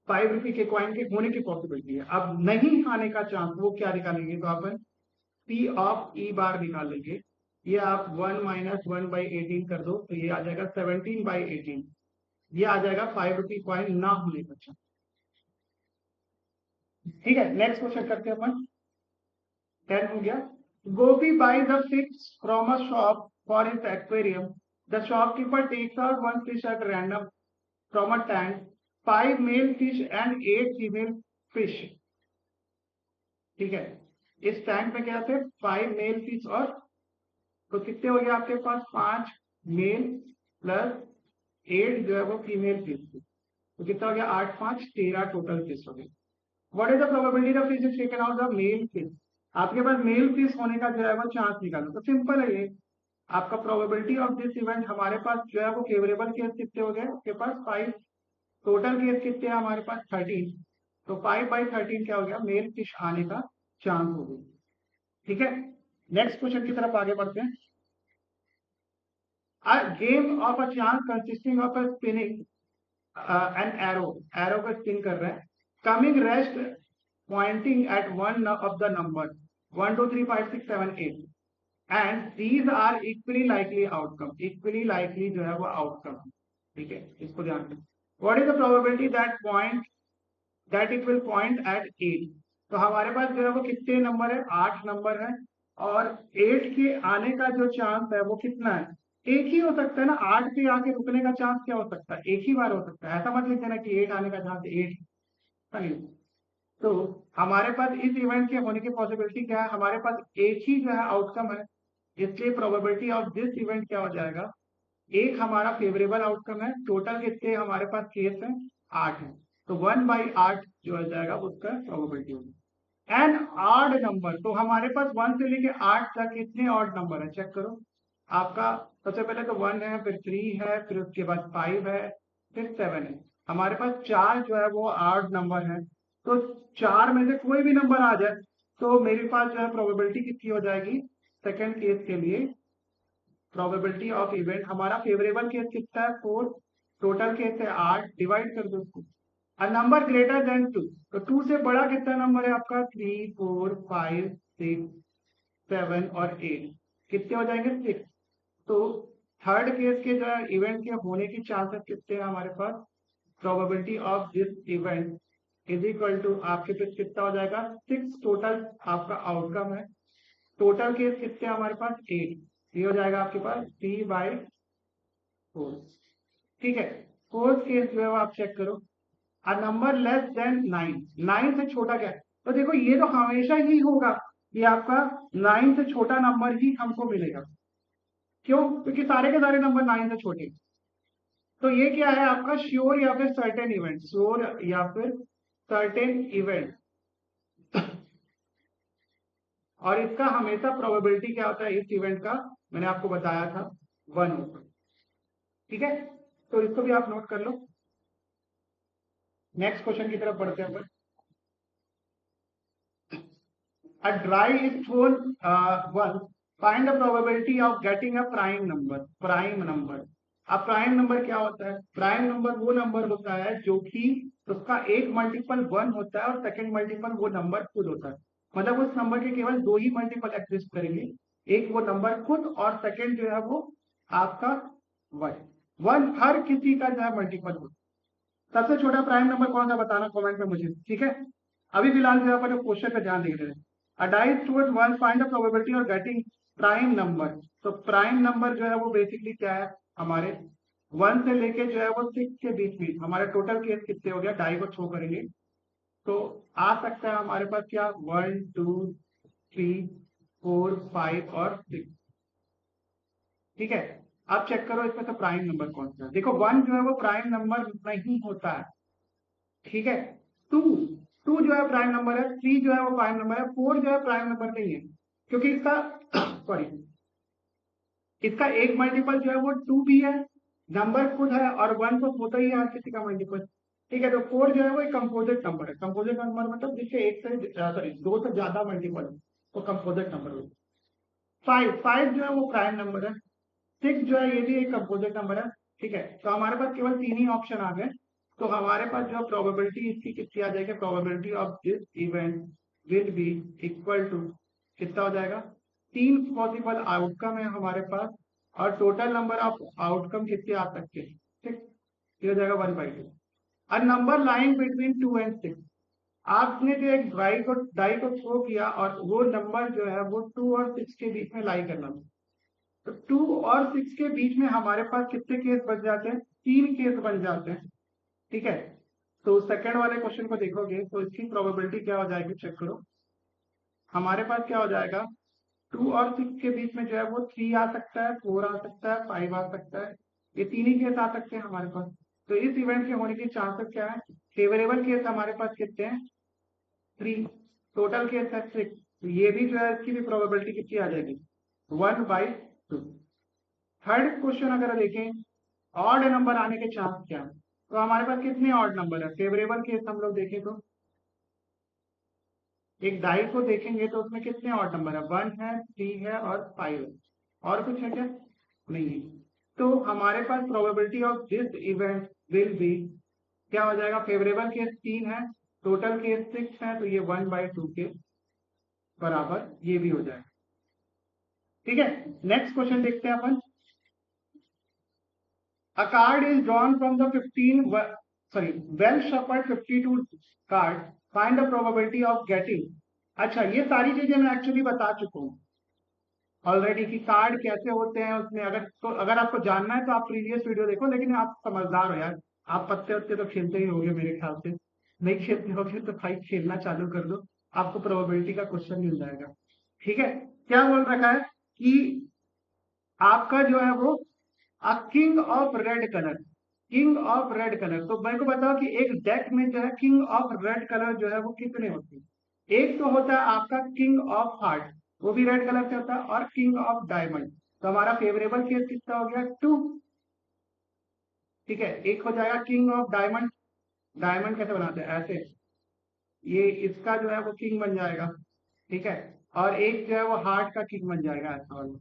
5 रुपी के कॉइन के होने की पॉसिबिलिटी है। अब नहीं आने का चांस वो क्या निकालेंगे, तो अपन पी ऑफ ई बार निकाल लेंगे, ये आप 1 - 1/18 कर दो, तो ये आ जाएगा 17/18, ये आ जाएगा 5 रुपी कॉइन ना होने का चांस, ठीक है। नेक्स्ट क्वेश्चन करते हैं अपन, 10 हो गया। गोपी buys a fish from a shop for his aquarium. The shopkeeper takes out one fish at random from a tank, 5 male fish and 8 female fish, ठीक है। इस टैंक में क्या थे, 5 मेल फिश, और तो कितने हो गए आपके पास, 5 मेल प्लस 8 जो है वो फीमेल फिश, तो कितना हो गया 8 5 13 टोटल फिश हो गए। What is the probability the fish is taken out the male fish, आपके पास मेल फिश होने का जो है वो चांस निकालो, तो सिंपल है ये आपका प्रोबेबिलिटी ऑफ दिस इवेंट, हमारे पास जो है वो फेवरेबल केस कितने हो गए आपके पास 5, टोटल केस कितने हैं हमारे पास 13, तो 5/13 क्या हो गया, मेल फिश आने का चांस हो गई। ठीक है, नेक्स्ट क्वेश्चन की तरफ आगे बढ़ते हैं। A game of a chance consisting of a spinning an arrow को स्पिन कर रहे हैं, coming rest pointing at one of the number 1 2 3 5 6 7 8 and these are equally likely outcome, equally likely जो है वो outcome। ठीक है, इसको ध्यान रखें। What is the probability that it will point at 8? तो हमारे पास जो है वो कितने नंबर है, 8 नंबर है, और 8 के आने का जो चांस है वो कितना है, एक ही हो सकता है ना। 8 पे आके रुकने का चांस क्या हो सकता है, एक ही बार हो सकता है। ऐसा मत लिख देना कि 8 आने का चांस 8 नहीं। तो हमारे पास इस इवेंट के होने की पॉसिबिलिटी क्या है, हमारे पास एक ही जो है आउटकम है, इसलिए प्रोबेबिलिटी ऑफ दिस इवेंट क्या हो जाएगा, एक हमारा फेवरेबल आउटकम है। टोटल कितने हमारे पास केस है, 8 है, तो 1/8 जो हो जाएगा उसका प्रोबेबिलिटी होगी। एन ऑड नंबर, तो हमारे पास 1 से लेके 8 तक कितने ऑड नंबर है, चेक करो। आपका सबसे पहले तो 1 है, फिर 3 है, फिर उसके बाद 5 है, फिर 7 है। हमारे पास 4 जो है वो ऑड नंबर है, तो 4 में से कोई भी नंबर आ जाए तो मेरे पास जो है प्रोबेबिलिटी कितनी हो जाएगी, सेकंड केस के लिए प्रोबेबिलिटी ऑफ इवेंट, हमारा फेवरेबल केस कितना है 4, टोटल केस है 8, डिवाइड कर दो उसको। अ नंबर ग्रेटर देन 2, तो 2 से बड़ा कितना नंबर है आपका, 3 4 5 6 7 और 8, कितने हो जाएंगे 6। तो थर्ड केस के जो है इवेंट के होने की चांसेस कितने हैं हमारे पास, probability of this event is equal to आपके पास कितना हो जाएगा 6, टोटल आपका आउटकम है। टोटल केस कितने हैं हमारे पास 8, ये हो जाएगा आपके पास 3/4। ठीक है, फोर्थ केस जो है वो आप चेक करो, अ नंबर लेस देन 9, 9 से छोटा क्या है, तो देखो ये तो हमेशा ही होगा, ये आपका 9 से छोटा नंबर ही हमको मिलेगा। क्यों, क्योंकि सारे के सारे नंबर 9 से छोटे। तो ये क्या है आपका श्योर या फिर सर्टेन इवेंट, श्योर या फिर सर्टेन इवेंट, और इसका हमेशा प्रोबेबिलिटी क्या होता है इस इवेंट का, मैंने आपको बताया था 1 होगा। ठीक है, तो इसको भी आप नोट कर लो। नेक्स्ट क्वेश्चन की तरफ बढ़ते हैं। A die is thrown once, find the probability of getting a prime number, prime number। अब प्राइम नंबर क्या होता है, प्राइम नंबर वो नंबर होता है जो कि उसका एक मल्टीपल 1 होता है और सेकंड मल्टीपल वो नंबर खुद होता है। मतलब उस नंबर के केवल 2 ही मल्टीपल एग्जिस्ट करेंगे, एक वो नंबर खुद और सेकंड जो है वो आपका 1 हर किसी का जो है मल्टीपल होता है। सबसे छोटा प्राइम नंबर कौन सा बताना कमेंट में मुझे। ठीक है, अभी फिलहाल जो अपन क्वेश्चन पे ध्यान दे रहे हैं। A die towards one, find the probability of getting prime number। तो प्राइम नंबर जो है वो बेसिकली क्या है, हमारे 1 से लेके जो है वो 6 के बीच में, हमारे टोटल केस कितने हो गया, डाई को थ्रो करेंगे तो आ सकता है हमारे पास क्या 1 2 3 4 5 और 6। ठीक है, आप चेक करो इसमें से प्राइम नंबर कौन सा है। देखो 1 जो है वो प्राइम नंबर नहीं होता है। ठीक है, 2 2 जो है प्राइम नंबर है, 3 जो है वो प्राइम नंबर है, 4 जो है प्राइम नंबर नहीं है, क्योंकि इसका सॉरी इसका एक मल्टीपल जो है वो 2 भी है, नंबर खुद है, और 1 तो होता ही है हर किसी का मल्टीपल। ठीक है, तो 4 जो है वो एक कंपोजिट नंबर है। कंपोजिट नंबर मतलब जिसके एक से सॉरी 2 से ज्यादा मल्टीपल है तो कंपोजिट नंबर होगा। 5 जो है वो प्राइम नंबर है, 6 जो है ये भी एक कंपोजिट नंबर है। ठीक है, तो हमारे पास केवल 3 ही ऑप्शन आ गए, तो हमारे पास जो प्रोबेबिलिटी इसकी कितनी आ जाएगी, probability of this event will be equal to कितना हो जाएगा, 3 पॉसिबल आउटकम है हमारे पास, और टोटल नंबर ऑफ आउटकम कितने आ सकते हैं। ठीक, ये हो जाएगा 1/2। A number lying between 2 and 6, आपने जो एक डाई को थ्रो किया और वो नंबर जो है वो 2 और 6 के बीच में लाई करना था। तो 2 और 6 के बीच में हमारे पास कितने केस बन जाते हैं, 3 केस बन जाते हैं। ठीक है, तो सेकंड वाले क्वेश्चन को देखोगे तो इसकी प्रोबेबिलिटी क्या हो जाएगी, चेक करो। हमारे पास क्या हो जाएगा, 2 और 6 के बीच में जो है वो 3 आ सकता है, 4 आ सकता है, 5 आ सकता है, ये 3 ही केस आ सकते हैं हमारे पास। तो इस इवेंट के होने की चांसेस क्या है, फेवरेबल केस हमारे पास कितने हैं 3, टोटल केस है 6, तो ये भी जो है इसकी भी प्रोबेबिलिटी कितनी आ जाएगी 1/2। थर्ड क्वेश्चन अगर देखें, ऑड नंबर आने के चांस क्या है, तो हमारे पास कितने ऑड नंबर है, फेवरेबल केस हम लोग देखें तो एक डाई को देखेंगे तो उसमें कितने ऑड नंबर है, 1 है, 3 है और 5 है, और कुछ है क्या, नहीं है। तो हमारे पास probability of this event will be, क्या हो जाएगा, फेवरेबल केस 3 है, टोटल केस 6 है, तो ये 1/2 के बराबर ये भी हो जाएगा। ठीक है, नेक्स्ट क्वेश्चन देखते हैं अपन। A card is drawn from the 15 well shuffled 52 card. Find the probability of getting. अच्छा, ये सारी चीजें मैं एक्चुअली बता चुका हूँ ऑलरेडी कि कार्ड कैसे होते हैं उसमें। अगर आपको जानना है तो आप प्रीवियस वीडियो देखो, लेकिन आप समझदार हो यार, आप पत्ते वत्ते तो खेलते ही होगे मेरे ख्याल से। नहीं खेलते होगे तो भाई खेलना चालू कर दो, आपको प्रोबेबिलिटी का क्वेश्चन मिल जाएगा। ठीक है, क्या बोल रखा है कि आपका जो है वो king of red colour, king of red colour. तो मेरे को बताओ कि एक डेक में जो है किंग ऑफ रेड कलर जो है वो कितने होते हैं। एक तो होता है आपका किंग ऑफ हार्ट, वो भी रेड कलर से होता है, और किंग ऑफ डायमंड। तो हमारा फेवरेबल केस कितना हो गया, 2। ठीक है, एक हो जाएगा किंग ऑफ डायमंड। डायमंड कैसे बनाते हैं, ऐसे, ये इसका जो है वो किंग बन जाएगा। ठीक है, और एक जो है वो हार्ट का किंग बन जाएगा, ऐसा वाला।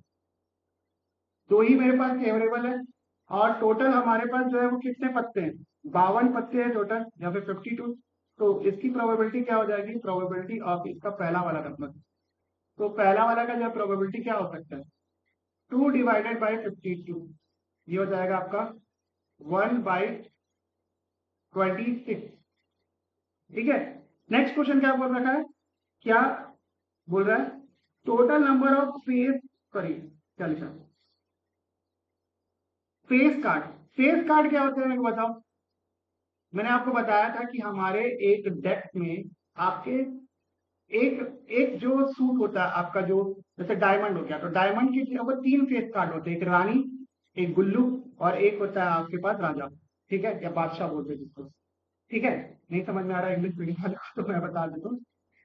दो ही मेरे पास फेवरेबल है। और टोटल हमारे पास जो है वो कितने पत्ते हैं, 52 पत्ते हैं टोटल, या फिर 52। तो इसकी प्रोबेबिलिटी क्या हो जाएगी, प्रोबेबिलिटी ऑफ इसका पहला वाला नंबर। तो पहला वाला का जो प्रोबेबिलिटी क्या हो सकता है, 2/52, ये हो जाएगा आपका 1/26। ठीक है, नेक्स्ट क्वेश्चन क्या बोल रखा है, क्या बोल रहा है, total number of face, sorry क्या लिखा है, फेस कार्ड। फेस कार्ड क्या होता है मेरे को बताओ। मैंने आपको बताया था कि हमारे एक डेक में आपके एक एक जो सूट होता है आपका, जो जैसे डायमंड हो गया, तो डायमंड के वो 3 फेस कार्ड होते हैं, एक रानी, एक गुल्लू, और एक होता है आपके पास राजा। ठीक है, या बादशाह बोलते हैं जिसको। ठीक है, नहीं समझ में आ रहा है इंग्लिश मीडियम वाले को, तो मैं बता देता हूँ।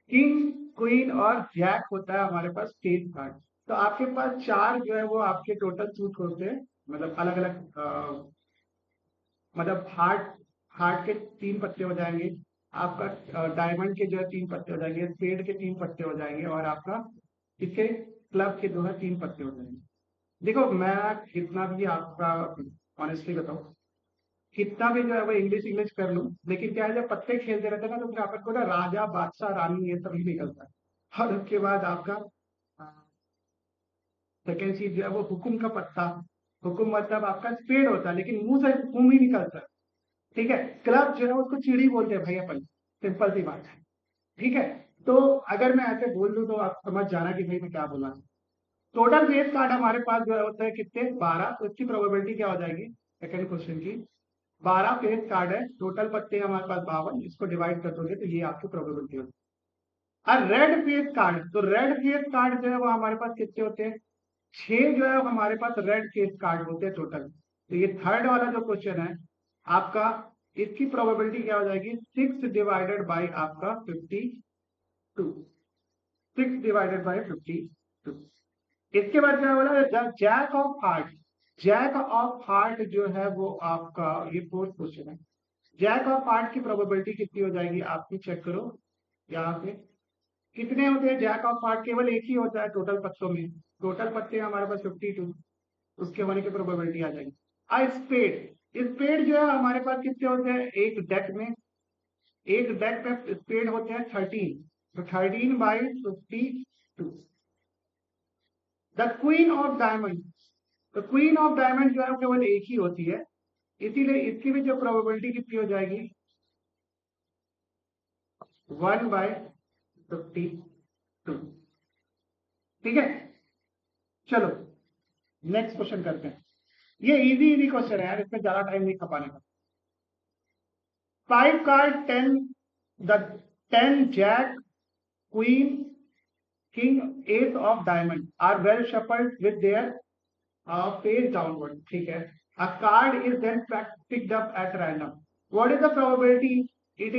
किंग, क्वीन और जैक होता है हमारे पास फेस कार्ड। तो आपके पास 4 जो है वो आपके टोटल सूट होते हैं, मतलब अलग अलग, मतलब हार्ट, हार्ट के 3 पत्ते हो जाएंगे, आपका डायमंड के जो है 3 पत्ते हो जाएंगे, स्पेड के 3 पत्ते हो जाएंगे, और आपका इसके क्लब के जो है 3 पत्ते हो जाएंगे। देखो मैं कितना भी आपका ऑनेस्टली बताऊं, कितना भी जो है वो इंग्लिश इंग्लिश कर लूं, लेकिन क्या है, जब पत्ते खेलते रहते हैं ना, तो फिर आपको ना राजा बादशाह रानी ये सभी निकलता है। और उसके बाद आपका सेकेंड चीज जो है वो हुकुम का पत्ता। हुकुम मतलब आपका स्पेड होता है, लेकिन मुंह से हुकुम ही निकलता है। ठीक है, क्लब जो है उसको चिड़ी बोलते हैं भाई अपन, सिंपल सी बात है। ठीक है, तो अगर मैं ऐसे बोल दूं तो आप समझ जाना कि भाई मैं क्या बोला। टोटल फेस कार्ड हमारे पास जो है होता है कितने, 12। तो इसकी प्रोबेबिलिटी क्या हो जाएगी, सेकंड क्वेश्चन की, 12 फेस कार्ड है, टोटल पत्ते हमारे पास 52, इसको डिवाइड कर दोगे तो ये आपकी प्रोबेबिलिटी होगी। और रेड फेस कार्ड, तो रेड फेस कार्ड जो है वो हमारे पास कितने होते हैं, 6 जो है वो हमारे पास रेड फेस कार्ड होते हैं टोटल। तो ये थर्ड वाला जो क्वेश्चन है आपका, इसकी प्रोबेबिलिटी क्या हो जाएगी, 6 डिवाइडेड बाई आपका 52, 6/52। इसके बाद क्या बोला, jack of heart. Jack of heart जो है वो आपका, ये फोर्थ क्वेश्चन है। जैक ऑफ हार्ट की प्रोबेबिलिटी कितनी हो जाएगी आपकी, चेक करो यहाँ पे। कितने होते हैं जैक ऑफ हार्ट, केवल एक ही होता है टोटल पत्तों में, टोटल पत्ते हमारे पास 52, उसके होने की प्रोबेबिलिटी आ जाएगी। स्पेड, स्पेड जो है हमारे पास कितने होते हैं एक डेक में, एक डेक में स्पेड होते हैं 13, तो 13/52। द क्वीन ऑफ डायमंड, तो क्वीन ऑफ डायमंड जो है वो केवल एक ही होती है, इसीलिए इसकी भी जो प्रोबेबिलिटी कितनी हो जाएगी, 1/52। ठीक है, चलो नेक्स्ट क्वेश्चन करते हैं। ये इजी इजी क्वेश्चन है यार, इसमें ज्यादा टाइम नहीं खपाने का। 5 card 10, the 10 jack, queen, king, ace of diamond are well shuffled with their face downward. ठीक है, a card is then picked up at random. What is the probability it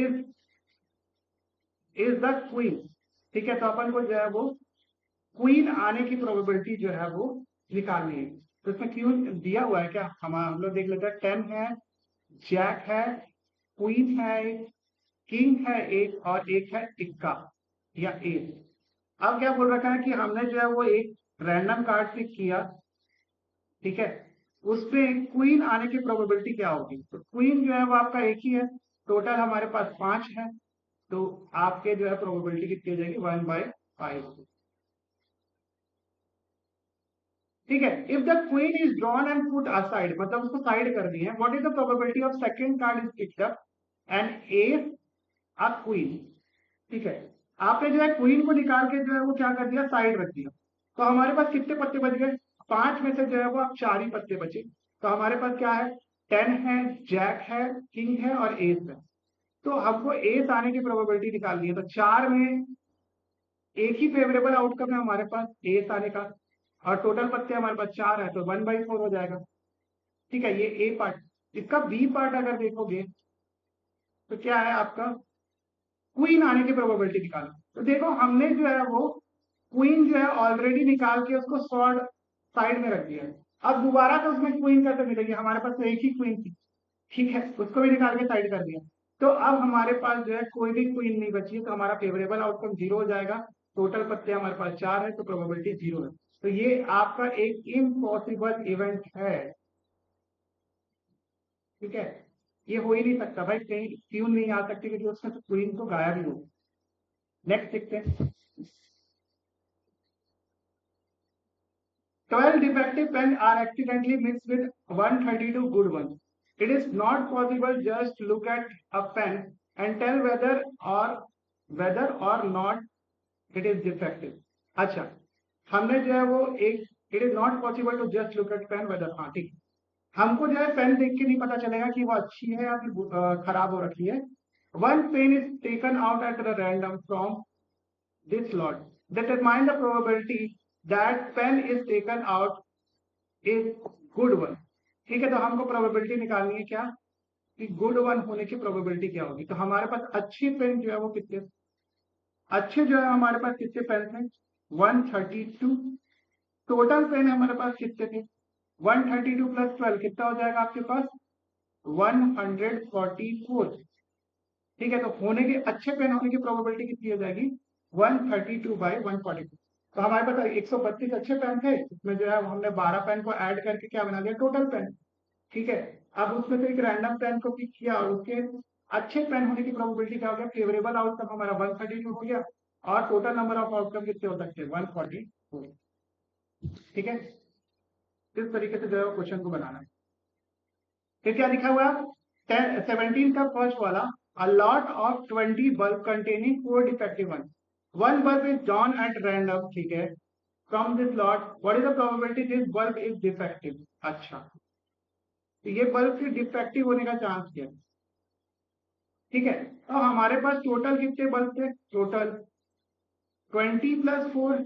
is the queen? ठीक है, तो अपन को जो है वो क्वीन आने की प्रोबेबिलिटी जो है वो निकालनी है। तो इसमें क्यों दिया हुआ है, क्या हम लोग देख लेते हैं। 10 है, जैक है, क्वीन है, किंग है एक, और एक है इक्का। या एस। अब क्या बोल रखा है कि हमने जो है वो एक रैंडम कार्ड पिक किया, ठीक है, उस पे क्वीन आने की प्रोबेबिलिटी क्या होगी? तो क्वीन जो है वो आपका एक ही है, टोटल हमारे पास 5 है, तो आपके जो है प्रोबेबिलिटी कितनी हो जाएगी? 1/5। ठीक है, if the queen is drawn and put aside, मतलब उसको साइड कर दिए, what is the probability of second card is picked up and S a queen? ठीक है, आपने जो है क्वीन को निकाल के जो है वो क्या कर दिया? साइड रख दिया। तो हमारे पास कितने पत्ते बच गए? 5 में से जो है वो अब 4 ही पत्ते बचे। तो हमारे पास क्या है? 10 है, जैक है, किंग है और एस है। तो हमको एस आने की प्रोबेबिलिटी निकालनी है, तो 4 में एक ही फेवरेबल आउटकम है हमारे पास एस आने का, और टोटल पत्ते हमारे पास 4 है, तो 1/4 हो जाएगा। ठीक है, ये ए पार्ट। इसका बी पार्ट अगर देखोगे तो क्या है आपका? क्वीन आने की प्रोबेबिलिटी निकालो। तो देखो हमने जो है वो क्वीन जो है ऑलरेडी निकाल के उसको सॉर्ट साइड में रख दिया है। अब दोबारा से उसमें क्वीन कैसे मिलेगी? हमारे पास तो एक ही क्वीन थी, ठीक है, उसको भी निकाल के साइड कर दिया। तो अब हमारे पास जो है कोई भी क्वीन नहीं बची है, तो हमारा फेवरेबल आउटकम 0 हो जाएगा। टोटल पत्ते हमारे पास 4 है, तो प्रोबेबिलिटी 0 है। तो ये आपका एक इम्पॉसिबल इवेंट है, ठीक है, ये हो ही नहीं सकता भाई, कहीं क्यों नहीं आ सकती? क्योंकि उसमें तो क्वीन तो गायब ही हो। नेक्स्ट देखते हैं। 12 defective pens are accidentally mixed with 132 good ones. It is not possible just to look at a pen and tell whether or not it is defective. अच्छा, हमने जो है वो एक it is not possible to just look at pen whether, हाँ ठीक, हमको जो है पेन देख के नहीं पता चलेगा कि वो अच्छी है या फिर खराब हो रखी है। One pen is taken out at random from this lot. Determine the probability that pen is taken out is good one. ठीक है, तो हमको प्रोबेबिलिटी निकालनी है क्या? कि गुड वन होने की प्रोबेबिलिटी क्या होगी? तो हमारे पास अच्छी पेन जो है वो कितने अच्छे जो है हमारे पास कितने पेन थे? 132। टोटल पेन हमारे पास कितने थे? 132 प्लस 12 कितना हो जाएगा आपके पास? 144। ठीक है, तो होने के अच्छे पेन होने की प्रोबेबिलिटी कितनी हो जाएगी? 132/142। तो हमारे पास 132 अच्छे पेन थे, इसमें जो है हमने 12 पेन को ऐड करके क्या बना दिया? Total pen. ठीक है, अब उसमें से एक रैंडम पेन को पिक किया और उसके अच्छे पेन होने की प्रोबेबिलिटी क्या हो गया? फेवरेबल आउटकम हमारा 132 हो गया, और टोटल नंबर ऑफ आउटकम कितने हो सकते हैं? 144। ठीक है, इस तरीके से जो है क्वेश्चन को बनाना है। फिर क्या लिखा हुआ है? 17 का फर्स्ट वाला, a lot of 20 bulb containing 4 defective ones. One bulb is drawn at random, ठीक है, from this lot. What is the probability this bulb is defective? अच्छा, तो ये बल्ब के डिफेक्टिव होने का चांस क्या है? ठीक है, तो हमारे पास टोटल कितने बल्ब थे? Total 20 + 4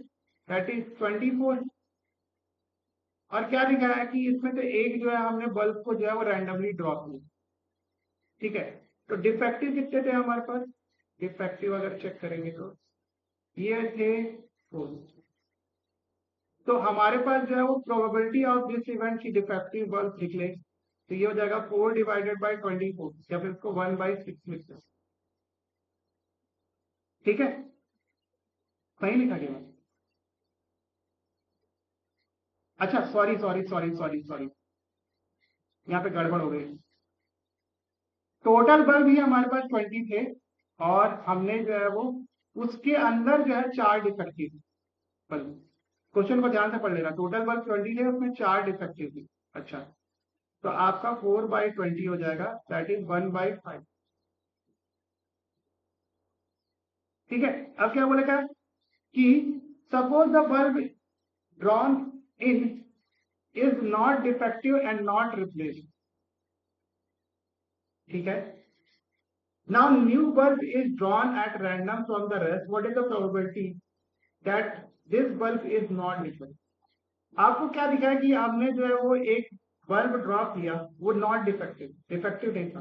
that is 24। और क्या लिखा है कि इसमें से एक जो है हमने बल्ब को जो है वो रैंडमली ड्रॉ किया। ठीक है, तो डिफेक्टिव कितने थे हमारे पास? डिफेक्टिव अगर चेक करेंगे तो ये थे 4। तो हमारे पास जो है वो प्रोबेबिलिटी ऑफ दिस इवेंट की डिफेक्टिव बल्ब निकले, तो ये हो जाएगा 4/24, या फिर इसको 1/6 लिखते हैं। ठीक है, सही लिखा गया। अच्छा, sorry sorry sorry sorry sorry, यहाँ पे गड़बड़ हो गई। टोटल बल्ब ही हमारे पास 20 थे, और हमने जो है वो उसके अंदर जो है 4 डिफेक्टिव बल्ब। क्वेश्चन को ध्यान से पढ़ लेना, टोटल बल्ब 20 थे, उसमें 4 डिफेक्टिव थी। अच्छा, तो आपका 4/20 हो जाएगा, दैट इज 1/5। ठीक है, अब क्या बोलेगा कि suppose the bulb drawn in is not defective and not replaced. ठीक है, now new bulb is drawn at random from the rest, what is the probability that this bulb is not defective? आपको क्या दिखा है कि आपने जो है वो एक बल्ब ड्रॉ किया, वो नॉट डिफेक्टिव, डिफेक्टिव नहीं था।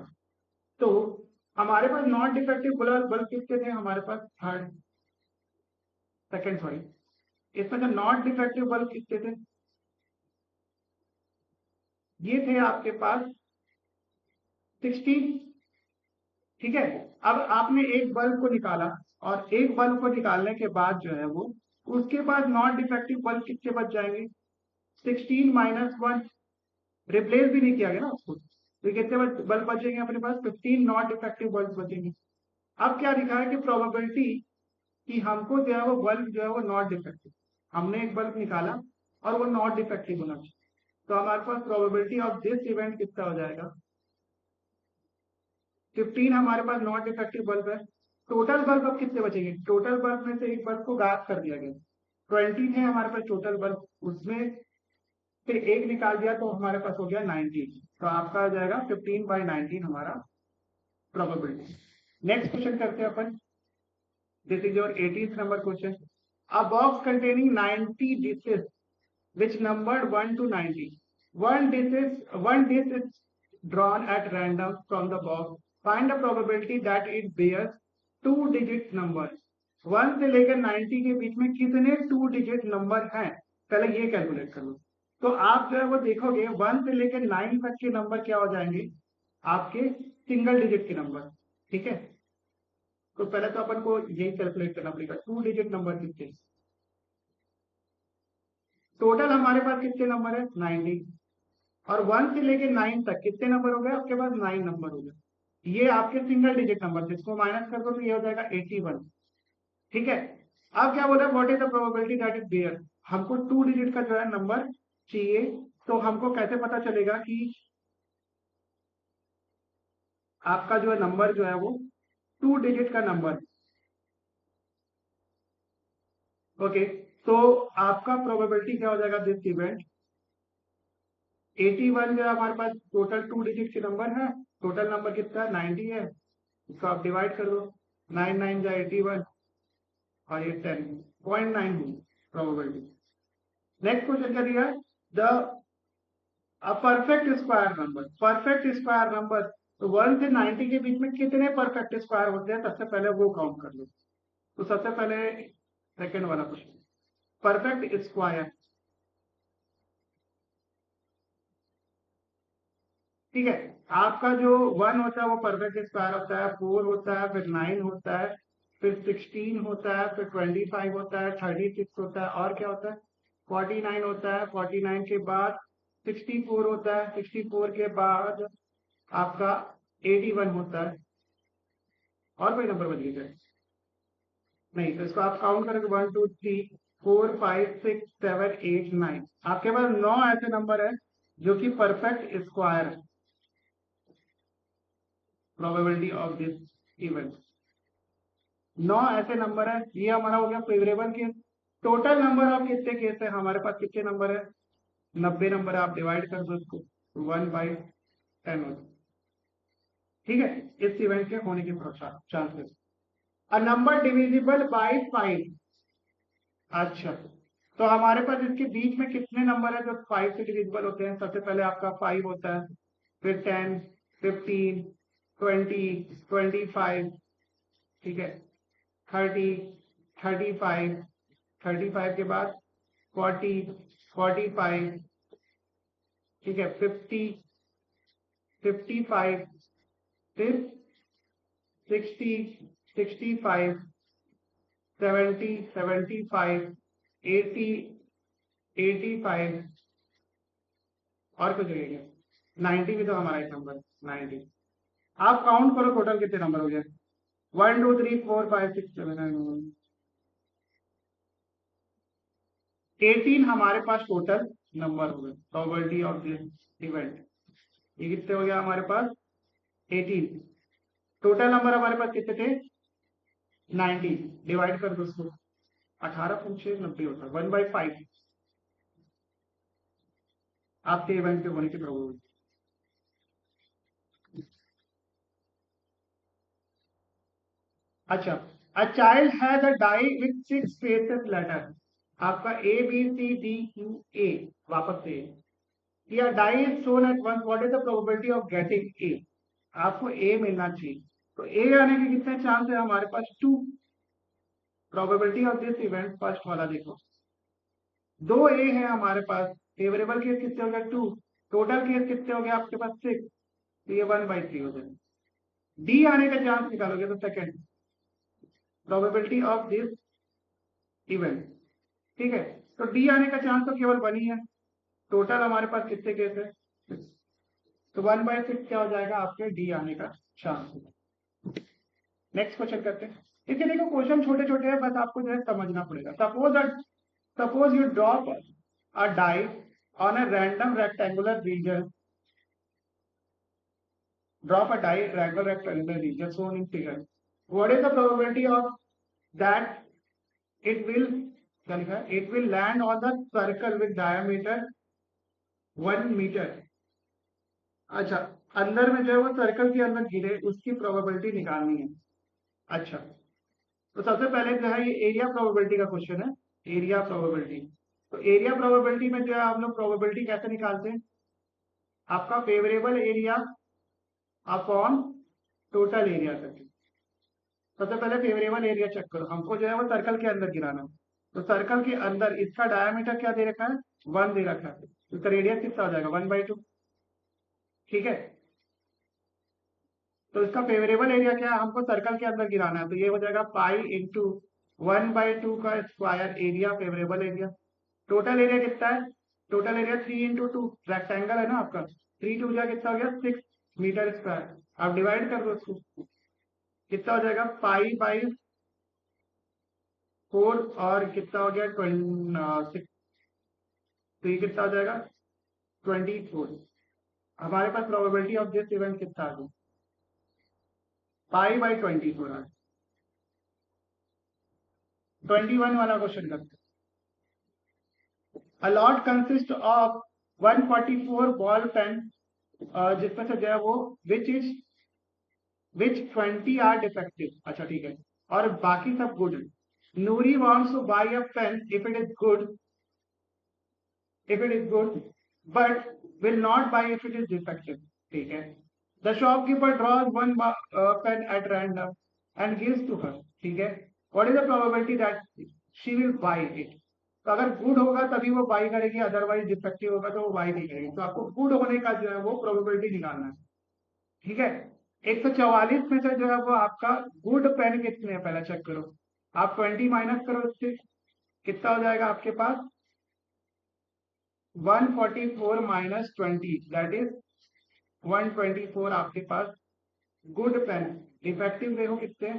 तो हमारे पास नॉट डिफेक्टिव बल्ब कितने थे? हमारे पास थर्ड सेकंड सॉरी, इसमें जो नॉट डिफेक्टिव बल्ब कितने थे? ये थे आपके पास 16। ठीक है। अब आपने एक बल्ब को निकाला, और एक बल्ब को निकालने के बाद जो है वो, उसके बाद नॉन डिफेक्टिव बल्ब कितने बच जाएंगे? 16 माइनस 1, रिप्लेस भी नहीं किया गया ना उसको, तो कितने बल्ब बचेंगे अपने पास? 15 नॉन डिफेक्टिव बल्ब बचेंगे। अब क्या लिखा है कि प्रोबेबिलिटी कि हमको जो है वो बल्ब जो है वो नॉट डिफेक्टिव, हमने एक बल्ब निकाला और वो नॉट डिफेक्टिव होना चाहिए, तो हमारे पास प्रोबेबिलिटी ऑफ दिस इवेंट कितना हो जाएगा? 15 हमारे पास नॉट डिफेक्टिव बल्ब है। टोटल बल्ब अब कितने बचेंगे? टोटल बल्ब में से एक बल्ब को गायब कर दिया गया, 20 है हमारे पास टोटल बल्ब, उसमें फिर एक निकाल दिया तो हमारे पास हो गया 19, तो आपका आ जाएगा 15/19 हमारा प्रोबेबिलिटी। नेक्स्ट क्वेश्चन करते हैं अपन। This is your 18th number question. A box containing 90 dishes which numbered 1 to 90. One dish is drawn at random from the box. Find the probability that it bears 2-digit number. 1 से लेकर 90 के बीच में कितने 2-digit नंबर हैं, पहले ये कैलकुलेट कर लो। तो आप जो है वो देखोगे 1 से लेकर 9 तक के नंबर क्या हो जाएंगे? आपके सिंगल डिजिट के नंबर। ठीक है, तो पहले तो अपन को यही कैलकुलेट करना पड़ेगा 2-digit नंबर कितने। टोटल हमारे पास कितने नंबर है? 90, और 1 से लेके 9 तक कितने नंबर हो गए आपके पास? 9 नंबर हो गए। ये आपके सिंगल डिजिट नंबर थे, इसको माइनस कर दो तो ये हो जाएगा 81। ठीक है, अब क्या बोला? What is the probability that is there. हमको 2 डिजिट का जो है नंबर चाहिए, तो हमको कैसे पता चलेगा कि आपका जो है नंबर जो है वो 2 डिजिट का नंबर? ओके, तो आपका प्रोबेबिलिटी क्या हो जाएगा दिस इवेंट? 81 जो है हमारे पास टोटल 2 डिजिट के नंबर है, टोटल नंबर कितना है? 90 है, इसको आप डिवाइड कर दो, 9 9 जा 81, और ये 10.9 हुई प्रोबेबिलिटी। नेक्स्ट क्वेश्चन क्या दिया है? The perfect square number, perfect square number, तो 1 से 90 के बीच में कितने परफेक्ट स्क्वायर होते हैं, सबसे पहले वो काउंट कर लो। तो सबसे पहले सेकंड वाला क्वेश्चन, परफेक्ट स्क्वायर। ठीक है, आपका जो 1 होता है वो परफेक्ट स्क्वायर होता है, 4 होता है, फिर 9 होता है, फिर 16 होता है, फिर 25 होता है, 36 होता है, और क्या होता है? 49 होता है, 49 के बाद 64 होता है, 64 के बाद आपका 81 होता है, और कोई नंबर बदल गया? नहीं, तो इसको आप काउंट करोगे 1 2 3 4 5 6 7 8 9, आपके पास 9 ऐसे नंबर है जो कि परफेक्ट स्क्वायर है। प्रोबेबिलिटी ऑफ दिस इवेंट 9 ऐसे नंबर है, ये हमारा हो गया favourable case. Total number of कितने केस है हमारे पास? कितने नंबर है? 90 नंबर है, आप डिवाइड कर दो इसको, 1/10 होता है। ठीक है, इस इवेंट के होने के chances. A number divisible by 5। अच्छा, तो हमारे पास इसके बीच में कितने नंबर है जो 5 से डिविजिबल होते हैं? सबसे पहले आपका 5 होता है, फिर 10, 15, 20, 25, ठीक है, 30, 35, 35 के बाद 40, 45, ठीक है, 50, 55, फिर 60, 65, 70, 75, 80, 85, और कुछ रहेगा? 90 भी तो हमारा एक नंबर, 90। आप काउंट करो टोटल कितने नंबर हो गए? 1 2 3 4 5 6 7 9 18 हमारे पास टोटल नंबर हो गए प्रोबेबिलिटी ऑफ दिस इवेंट। ये कितने हो गया हमारे पास? 18। टोटल नंबर हमारे पास कितने थे? 90, डिवाइड कर दो उसको, 18.690 होता है, 1/5 आपके इवेंट के होने की प्रोबेबिलिटी। अच्छा, a child has a die with 6 faces letter, आपका ए बी सी डी क्यू ए, वापस से या die is shown at once, what is the probability of getting A? आपको ए मिलना चाहिए, तो ए आने के कितने चांस है हमारे पास? 2। Probability of this event, first वाला देखो, 2 ए है हमारे पास, फेवरेबल केस कितने हो गए? 2, टोटल केस कितने हो गए आपके पास? 6, तो ये 1/3 हो जाएगा। डी आने का चांस निकालोगे तो second probability of this event, ठीक है। तो डी आने का चांस तो केवल 1 ही है, टोटल हमारे पास कितने केस है, तो 1/6 क्या हो जाएगा आपके डी आने का चांस। नेक्स्ट क्वेश्चन करते हैं। इसके देखो क्वेश्चन छोटे छोटे हैं, बस आपको जो है समझना पड़ेगा। Suppose you drop a die on a random rectangular region, drop a die triangle rectangular region shown in figure. What is the probability of that it will land on the circle with diameter 1 metre. अच्छा, अंदर में जो है वो सर्कल के अंदर गिरे, उसकी प्रोबेबिलिटी निकालनी है। अच्छा, तो सबसे पहले जो है ये एरिया प्रोबेबिलिटी का क्वेश्चन है, एरिया प्रोबेबिलिटी। तो एरिया प्रोबेबिलिटी में जो है हम लोग प्रोबेबिलिटी कैसे निकालते हैं, आपका favourable area upon total area करके। सबसे पहले फेवरेबल एरिया चेक करो, हमको जो है वो सर्कल के अंदर गिराना है। तो सर्कल के अंदर इसका डायमीटर क्या दे रखा है, 1 दे रखा है, तो इसका रेडियस कितना हो जाएगा 1/2, ठीक है। तो इसका फेवरेबल एरिया क्या है, हमको सर्कल के अंदर गिराना है, तो ये हो जाएगा पाई इंटू 1/2 का square area, favourable area. Total area कितना है, टोटल एरिया 3 × 2, रेक्टेंगल है ना आपका, 3 × 2 कितना हो गया 6 मीटर स्क्वायर। आप डिवाइड कर दो उसको, कितना हो जाएगा पाई/4 और कितना हो गया 6, तो ये कितना हो जाएगा 24। हमारे पास प्रोबेबिलिटी ऑफ दिस इवेंट कितना आ गया, पाई/24 आ। 21 वाला क्वेश्चन करते हैं। A lot consists of 144 ball pen, जिसमें से जो है वो which 20 are defective। अच्छा ठीक है, और बाकी सब गुड है। नूरी wants to buy a pen if it is good but will not buy if it is defective, ठीक है। The shopkeeper draws one pen at random and gives to her, ठीक है। What is the probability that she will buy it? तो अगर गुड होगा तभी वो बाई करेगी, अदरवाइज डिफेक्टिव होगा तो वो बाई नहीं करेगी। तो आपको गुड होने का जो है वो प्रोबेबिलिटी निकालना है, ठीक है। 144 में से जो है वो आपका गुड पेन कितने हैं पहले चेक करो, आप 20 माइनस करो उससे, कितना हो जाएगा आपके पास 144 माइनस 20 दैट इज 124 आपके पास गुड पेन। डिफेक्टिव देखो कितने,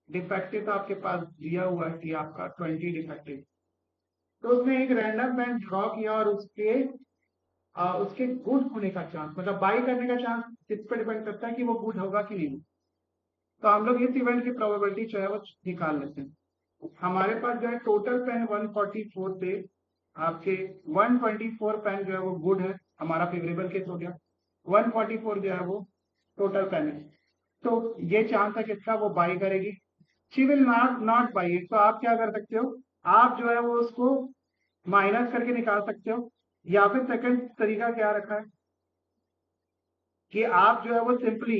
डिफेक्टिव तो आपके पास दिया हुआ है कि आपका 20 डिफेक्टिव। तो उसने एक रैंडम पेन ड्रॉ किया और उसके गुड होने का चांस, मतलब बाई करने का चांस इस पर डिपेंड करता है कि वो गुड होगा कि नहीं। तो हम लोग इस इवेंट की प्रोबेबिलिटी जो है वो निकाल लेते हैं। हमारे पास जो है टोटल पेन 144 पे आपके 124 पेन जो है वो गुड है, हमारा फेवरेबल केस हो गया। 144 जो है वो टोटल पेन है, तो ये चांस है किसका, वो बाई करेगी। She will not by it, तो आप क्या कर सकते हो, आप जो है वो उसको माइनस करके निकाल सकते हो, या फिर सेकंड तरीका क्या रखा है कि आप जो है वो सिंपली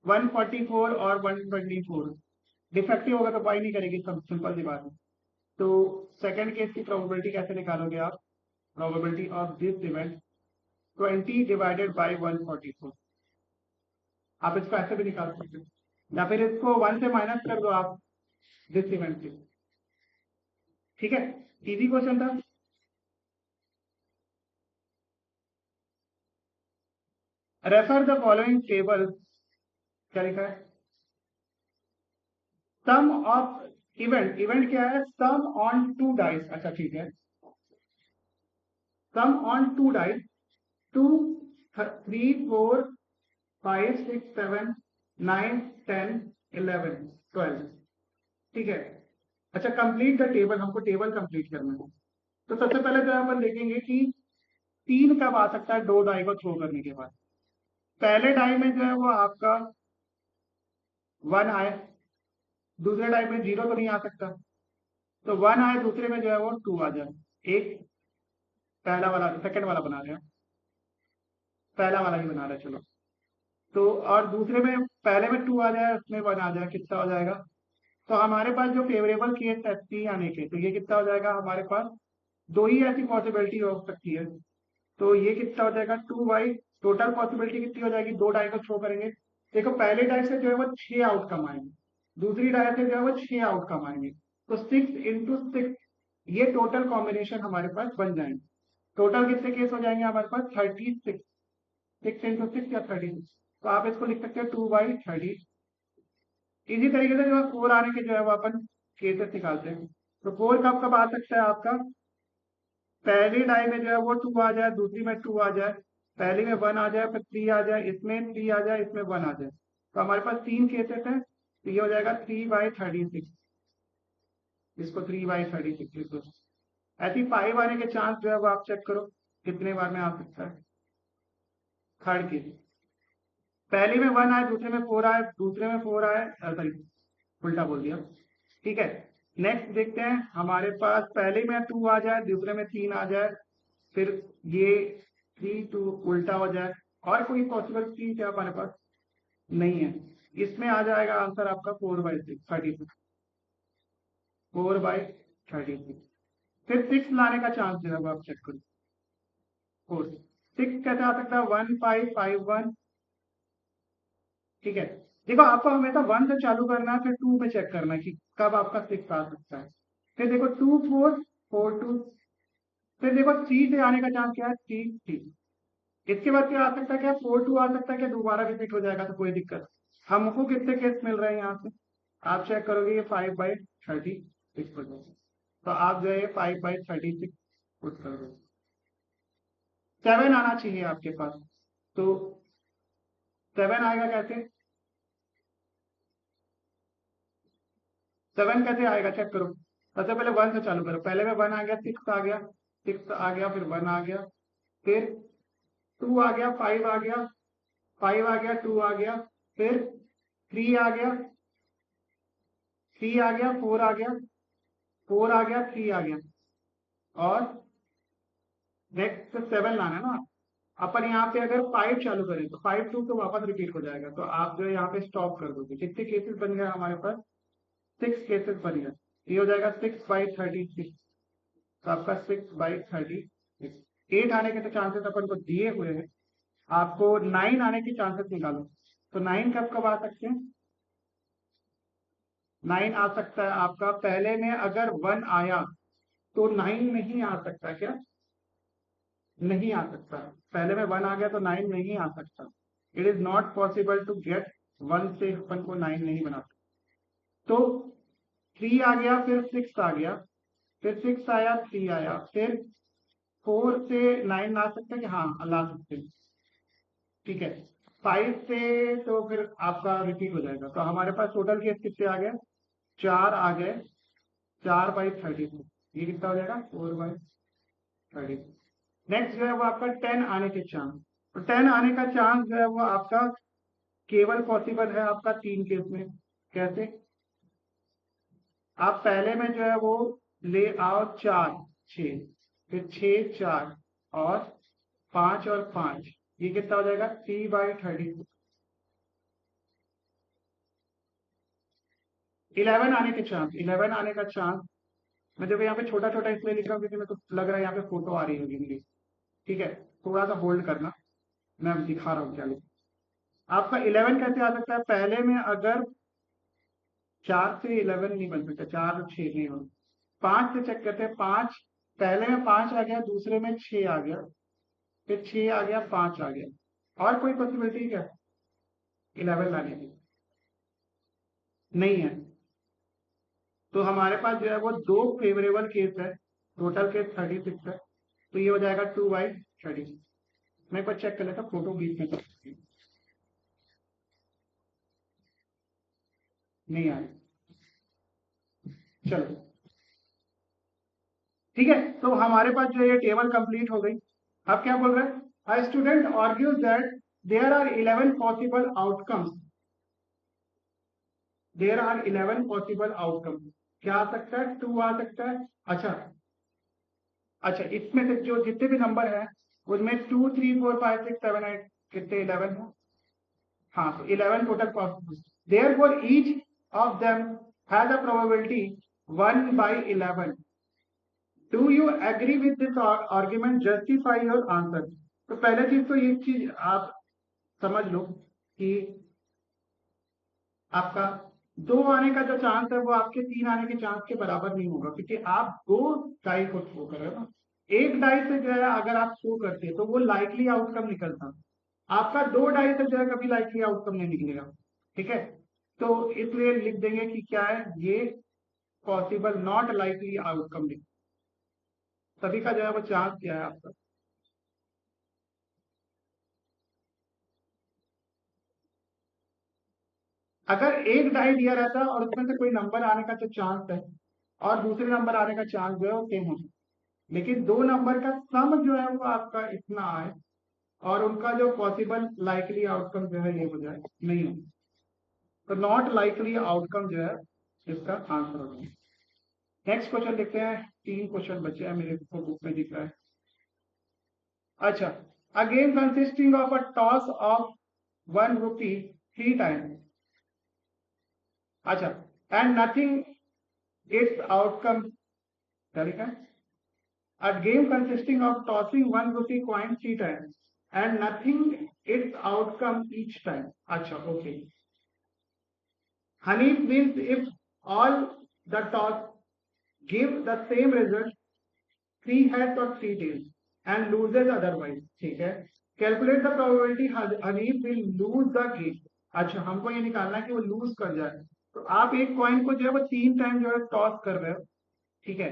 144 और 124 डिफेक्टिव होगा तो बाई नहीं करेगी, सब सिंपल सी बात है। तो सेकंड केस की प्रोबेबिलिटी कैसे निकालोगे आप, probability of this event 20 divided by 144, आप इसको ऐसे भी निकाल सकते हो, या फिर इसको 1 से माइनस कर दो आप दिस इवेंट से, ठीक है। इजी क्वेश्चन था। रेफर द फॉलोइंग टेबल, क्या लिखा है, सम ऑफ इवेंट क्या है, सम ऑन 2 डाइस। अच्छा ठीक है, सम ऑन 2 डाइस 2 3 4 5 6 7 9 10 11 12, ठीक है। अच्छा, कंप्लीट द टेबल, हमको टेबल कंप्लीट करना है। तो सबसे पहले जो अपन देखेंगे कि 3 कब आ सकता है, 2 डाई को थ्रो करने के बाद। पहले डाई में जो है वो आपका 1 आए, दूसरे डाई में 0 तो नहीं आ सकता, तो 1 आए, दूसरे में जो है वो 2 आ जाए। एक पहला वाला, सेकंड वाला बना रहे हैं, पहला वाला ही बना रहे हैं, चलो। तो और दूसरे में पहले में 2 आ जाए, उसमें 1 आ जाए, कितना हो जाएगा। तो हमारे पास जो फेवरेबल केस है 3 आने के, तो ये कितना हो जाएगा, हमारे पास 2 ही ऐसी पॉसिबिलिटी हो सकती है, तो ये कितना हो जाएगा 2/3 टोटल पॉसिबिलिटी कितनी हो जाएगी, 2 डाई को थ्रो करेंगे। देखो पहले डाई से जो है वो 6 आउटकम आएंगे, दूसरी डाई से जो है वो 6 आउटकम आएंगे, तो 6 × 6 ये टोटल कॉम्बिनेशन हमारे पास बन जाएंगे। टोटल कितने केस हो जाएंगे हमारे पास, 36, 6 × 6 या 36। तो आप इसको लिख सकते हैं 2/30। इसी तरीके से जो है 4 आने के जो है वो अपन केसेस निकालते हैं। तो 4 कब कब आ सकता है आपका, पहली डाई में जो है वो 2 आ जाए, दूसरी में 2 आ जाए, पहली में 1 आ जाए, फिर 3 आ जाए, इसमें 3 आ जाए, इसमें 1 आ जाए। तो हमारे पास 3 केसेस हैं, तो ये हो जाएगा 3/36, इसको 3/36 लिख दो। ऐसी 5 आने के चांस जो है वो आप चेक करो कितने बार में आ सकता है। थर्ड केस, पहली में 1 आए, दूसरे में 4 आए, दूसरे में 4 आए, सॉरी उल्टा बोल दिया, ठीक है। नेक्स्ट देखते हैं, हमारे पास पहले में 2 आ जाए, दूसरे में 3 आ जाए, फिर ये 3 2 उल्टा हो जाए, और कोई पॉसिबल चीज क्या हमारे पास नहीं है। इसमें आ जाएगा आंसर आपका 4/36, 4/36। फिर 6 लाने का चांस जो है वो आप चेक करो। 6 कैसे आ सकता है, 1551, ठीक है। देखो आपको हमेशा 1 से चालू करना है, फिर 2 पे चेक करना है कि कब आपका 6 आ सकता है। फिर देखो 2 4 4 2, फिर देखो 3 से आने का चांस क्या है, 3 3। इसके बाद क्या आ सकता है, क्या 4 2 आ सकता है, क्या दोबारा रिपीट हो जाएगा तो कोई दिक्कत। हमको कितने केस मिल रहे हैं यहाँ से, आप चेक करोगे ये 5/36 हो जाएगा। तो आप जो है 5/36 पुट कर दो। 7 आना चाहिए आपके पास, तो 7 आएगा कैसे, 7 कैसे आएगा चेक करो। सबसे पहले 1 से चालू करो, पहले में 1 आ गया, 6 आ गया, 6 आ गया, फिर 1 आ गया, फिर 2 आ गया, 5 आ गया, 5 आ गया, 2 आ गया, फिर 3 आ गया, 3 आ गया, 4 आ गया, 4 आ गया, 3 आ गया, और नेक्स्ट 7 लाना है ना। अपन यहाँ पे अगर 5 चालू करें तो 5 2 तो वापस रिपीट हो जाएगा, तो आप जो है यहाँ पे स्टॉप कर दोगे। कितने केसेस बन गए हमारे पास, 6 केसेस बन गए। ये हो जाएगा 6/36, तो आपका 6/36। 8 आने के तो चांसेस अपन को दिए हुए हैं, आपको 9 आने के चांसेस निकालो। तो 9 कब कब आ सकते हैं, 9 आ सकता है आपका, पहले में अगर 1 आया तो 9 नहीं आ सकता, क्या नहीं आ सकता। पहले में 1 आ गया तो 9 नहीं आ सकता। It is not possible to get 1 से अपन को 9 नहीं बना सकता। तो 3 आ गया, फिर 6 आ गया, फिर 6 आया, 3 आया, फिर 4 से 9 ला सकते हैं कि हाँ ला सकते हैं, ठीक है। 5 से तो फिर आपका रिपीट हो जाएगा। तो हमारे पास टोटल केस कितने आ गए, 4 आ गए, 4/36, ये कितना हो जाएगा, 4/36। नेक्स्ट जो है वो आपका 10 आने के चांस। तो 10 आने का चांस जो है वो आपका केवल पॉसिबल है आपका 3 केस में। कैसे, आप पहले में जो है वो ले आओ 4 6, फिर 6 4 और 5 और 5, ये कितना हो जाएगा, 3/36। 11 आने के चांस, 11 आने का चांस, मैं देखो यहाँ पे छोटा छोटा इसलिए लिख रहा हूँ क्योंकि मेरे को लग रहा है यहाँ पे फोटो आ रही होगी मेरी, ठीक है। थोड़ा सा होल्ड करना, मैं अब दिखा रहा हूँ क्या लिखा। आपका 11 कैसे आ सकता है, पहले में अगर 4 से 11 नहीं बन सकता, 4 और 6 नहीं हो। 5 से चेक करते हैं, 5 पहले में 5 आ गया, दूसरे में 6 आ गया, फिर 6 आ गया, 5 आ गया, और कोई पॉसिबिलिटी क्या 11 लाने की नहीं है। तो हमारे पास जो है वो 2 फेवरेबल केस है, टोटल केस 36 है, तो ये हो जाएगा 2/36। मैं एक बार चेक कर लेता, फोटो बीच में नहीं आ रही, चलो ठीक है। तो हमारे पास जो ये टेबल कंप्लीट हो गई। अब क्या बोल रहे हैं, a student argues that there are 11 possible outcomes, there are 11 possible outcome. क्या आ सकता है, 2 आ सकता है। अच्छा अच्छा, इसमें से जो जितने भी नंबर है उनमें 2 3 4 5 6 7 8 कितने 11 है, हाँ तो 11 total possible. Therefore each of them has a probability 1/11। Do you agree with this argument, justify your answer. तो पहले चीज तो ये चीज आप समझ लो कि आपका दो आने का जो चांस है वो आपके तीन आने के चांस के बराबर नहीं होगा, क्योंकि आप दो डाई को थ्रो कर रहे हो ना। एक डाई से जो है अगर आप थ्रो करते तो वो लाइकली आउटकम निकलता, आपका दो डाई से जो है कभी लाइकली आउटकम नहीं निकलेगा। ठीक है, तो इसलिए लिख देंगे कि क्या है ये, पॉसिबल नॉट लाइकली आउटकम। सभी का जो है वो चांस क्या है आपका। अगर एक डाई दिया रहता और उसमें से कोई नंबर आने का जो चांस है और दूसरे नंबर आने का चांस जो है वो सेम हो, लेकिन दो नंबर का सम जो है वो आपका इतना आए और उनका जो पॉसिबल लाइकली आउटकम जो है ये हो जाए, नहीं हो, तो नॉट लाइकली आउटकम जो है इसका आंसर हो जाए। नेक्स्ट क्वेश्चन देखते हैं, तीन क्वेश्चन बचे हैं मेरे को बुक में दिख रहा है। अच्छा, a game consisting of a toss of 1 rupee 3 times, अच्छा, and nothing its outcome, क्या लिखा है? A game consisting of tossing 1 rupee coin 3 times and nothing its outcome each time. अच्छा, okay. Honey wins if all the toss give the same result, 3 heads or 3 tails, and loses otherwise. ठीक है, calculate the probability Honey will lose the game. अच्छा, हमको ये निकालना है कि वो लूज कर जाए। तो आप एक कॉइन को जो है वो 3 टाइम जो है टॉस कर रहे हो, ठीक है,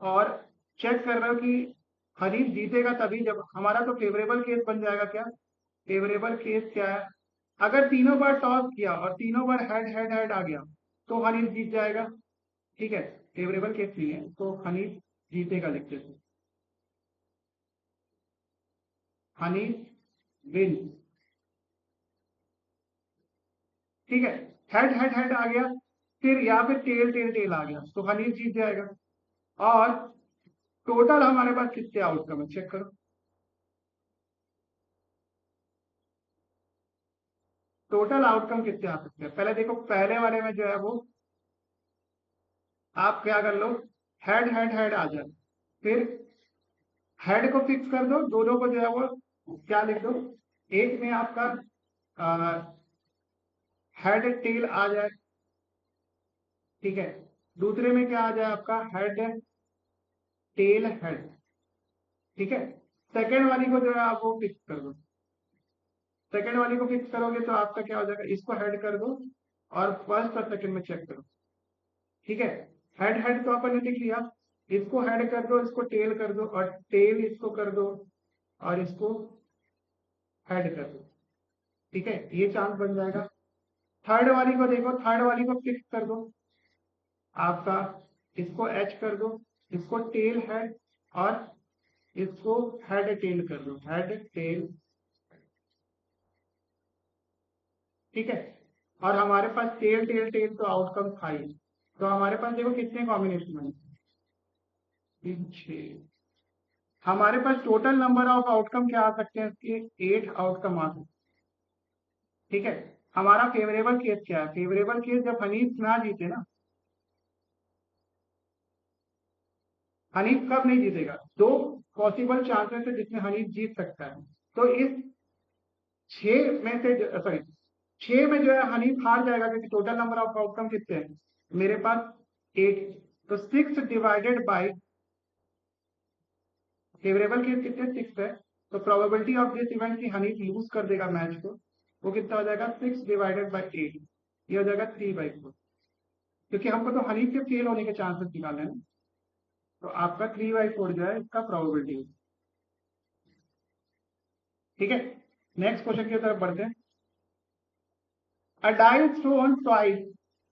और चेक कर रहे हो कि हरीफ जीतेगा तभी जब हमारा, तो फेवरेबल केस बन जाएगा क्या, फेवरेबल केस क्या है, अगर तीनों बार टॉस किया और तीनों बार हेड हेड हेड आ गया तो हनीफ जीत जाएगा। ठीक है, फेवरेबल केस नहीं है तो हनीफ जीतेगा, लिखते थे हनीफ विन। ठीक है, हेड हेड हेड आ गया, फिर यहाँ पे टेल टेल टेल आ गया तो हनीफ जीत जाएगा। और टोटल हमारे पास कितने आउटकम है चेक करो, टोटल आउटकम कितने आ सकते हैं। पहले देखो, पहले वाले में जो है वो आप क्या कर लो, हेड हेड हेड आ जाए, फिर हेड को फिक्स कर दो, दोनों को जो है वो क्या लिख दो, एक में आपका हेड टेल आ जाए, ठीक है, दूसरे में क्या आ जाए आपका हेड टेल हेड। ठीक है, सेकेंड वाली को जो है आप वो फिक्स कर दो, सेकेंड वाली को फिक्स करोगे तो आपका क्या हो जाएगा, इसको हेड कर दो और फर्स्ट और सेकेंड में चेक करो। ठीक है, हेड हेड तो अपन ने लिख लिया, इसको हेड कर दो, इसको टेल कर दो, और टेल इसको कर दो और इसको हेड कर दो। ठीक है, ये चांस बन जाएगा। थर्ड वाली को देखो, थर्ड वाली को फिक्स कर दो आपका, इसको एच कर दो, इसको टेल हेड और इसको हेड टेल कर दो, हेड टेल। ठीक है, और हमारे पास टेल टेल टेल तो आउटकम था ही, तो हमारे पास देखो कितने कॉम्बिनेशन बने, तीन छह, हमारे पास टोटल नंबर ऑफ आउटकम क्या आ सकते हैं इसके, 8 आउटकम आ सकते हैं। ठीक है, हमारा फेवरेबल केस क्या है, फेवरेबल केस जब हनीफ ना जीते ना, हनीफ कब नहीं जीतेगा, दो पॉसिबल चांसेस है जिसमें हनीफ जीत सकता है, तो इस छह में से, सॉरी, छह में जो है हनीफ हार जाएगा क्योंकि टोटल नंबर ऑफ आउटकम कितने हैं मेरे पास, 8, तो 6 डिवाइडेड बाई, फेवरेबल केस कितने, 6 है, तो प्रोबेबिलिटी ऑफ दिस इवेंट की हनीफ लूज कर देगा मैच को, वो कितना हो जाएगा, 6 डिवाइडेड बाई 8, ये हो जाएगा 3/4, क्योंकि हमको तो हनीफ के फेल होने के चांसेस निकालने हैं, तो आपका 3/4 जो है इसका प्रोबेबिलिटी। ठीक है, नेक्स्ट क्वेश्चन की तरफ बढ़ते हैं। A die is thrown twice.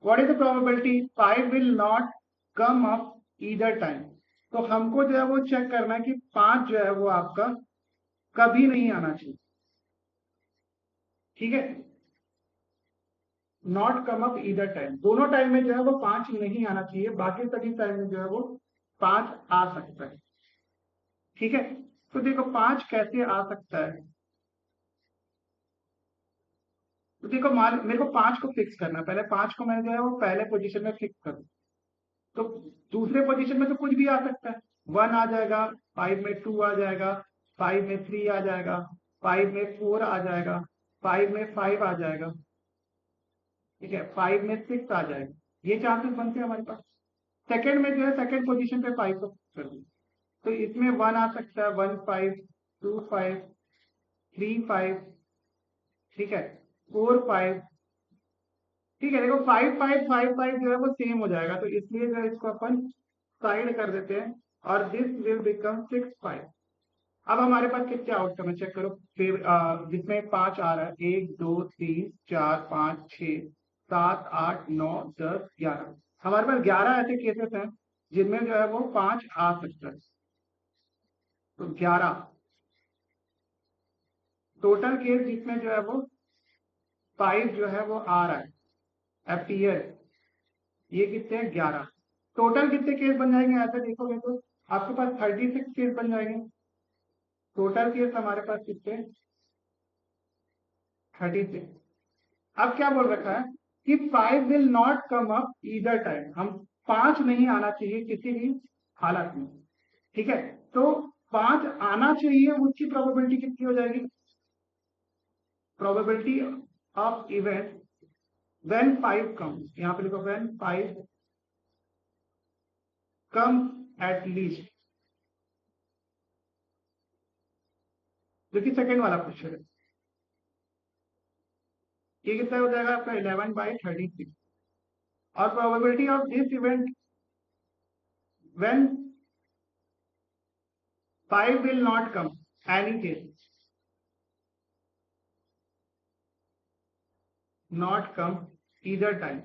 What is the probability 5 will not come up either time? तो हमको जो है वो चेक करना है कि 5 जो है वो आपका कभी नहीं आना चाहिए। ठीक है, not come up either time, दोनों टाइम में जो है वो 5 नहीं आना चाहिए, बाकी सभी टाइम में जो है वो 5 आ सकता है। ठीक है, तो देखो 5 कैसे आ सकता है, तो देखो मान मेरे को 5 को फिक्स करना है, पहले 5 को मैंने जो है वो पहले पोजीशन में फिक्स कर, तो दूसरे पोजीशन में तो कुछ भी आ सकता है, 1 आ जाएगा, 5 में 2 आ जाएगा, 5 में 3 आ जाएगा, 5 में 4 आ जाएगा, 5 में 5 आ जाएगा, ठीक है, 5 में 6 आ जाएगा। ये चांसेस बनते हैं हमारे पास। सेकंड में जो है सेकंड पोजीशन पे 5 को कर दी, तो इसमें 1 आ सकता है, 1 5, 2 5, 3 5, ठीक है, 4 5, ठीक है। देखो 5 5 5 5 जो है वो सेम हो जाएगा, तो इसलिए जो है इसको अपन साइड कर देते हैं और दिस विल बिकम 6 5। अब हमारे पास कितने आउटकम है चेक करो। फिर जिसमें 5 आ रहा है, 1 2 3 4 5 6 7 8 9 10 11। हमारे पास 11 ऐसे केसेस हैं जिनमें जो है वो 5 आ सकता है। तो 11 टोटल केस जिसमें जो है वो 5 जो है वो आ रहा है अपीयर, ये कितने हैं 11। टोटल कितने केस बन जाएंगे ऐसे देखोगे तो आपके पास 36 केस बन जाएंगे। टोटल केस हमारे पास कितने 36। अब क्या बोल रखा है कि 5 will not come up either time, हम 5 नहीं आना चाहिए किसी भी हालत में, ठीक है। तो 5 आना चाहिए उसकी प्रोबेबिलिटी कितनी हो जाएगी, probability of event when 5 comes, यहां पे लिखो व्हेन 5 कम एट लीस्ट, जो कि सेकेंड वाला क्वेश्चन है। ये कितना हो जाएगा आपका 11/36। और probability of this event when 5 will not come any case, not come either time,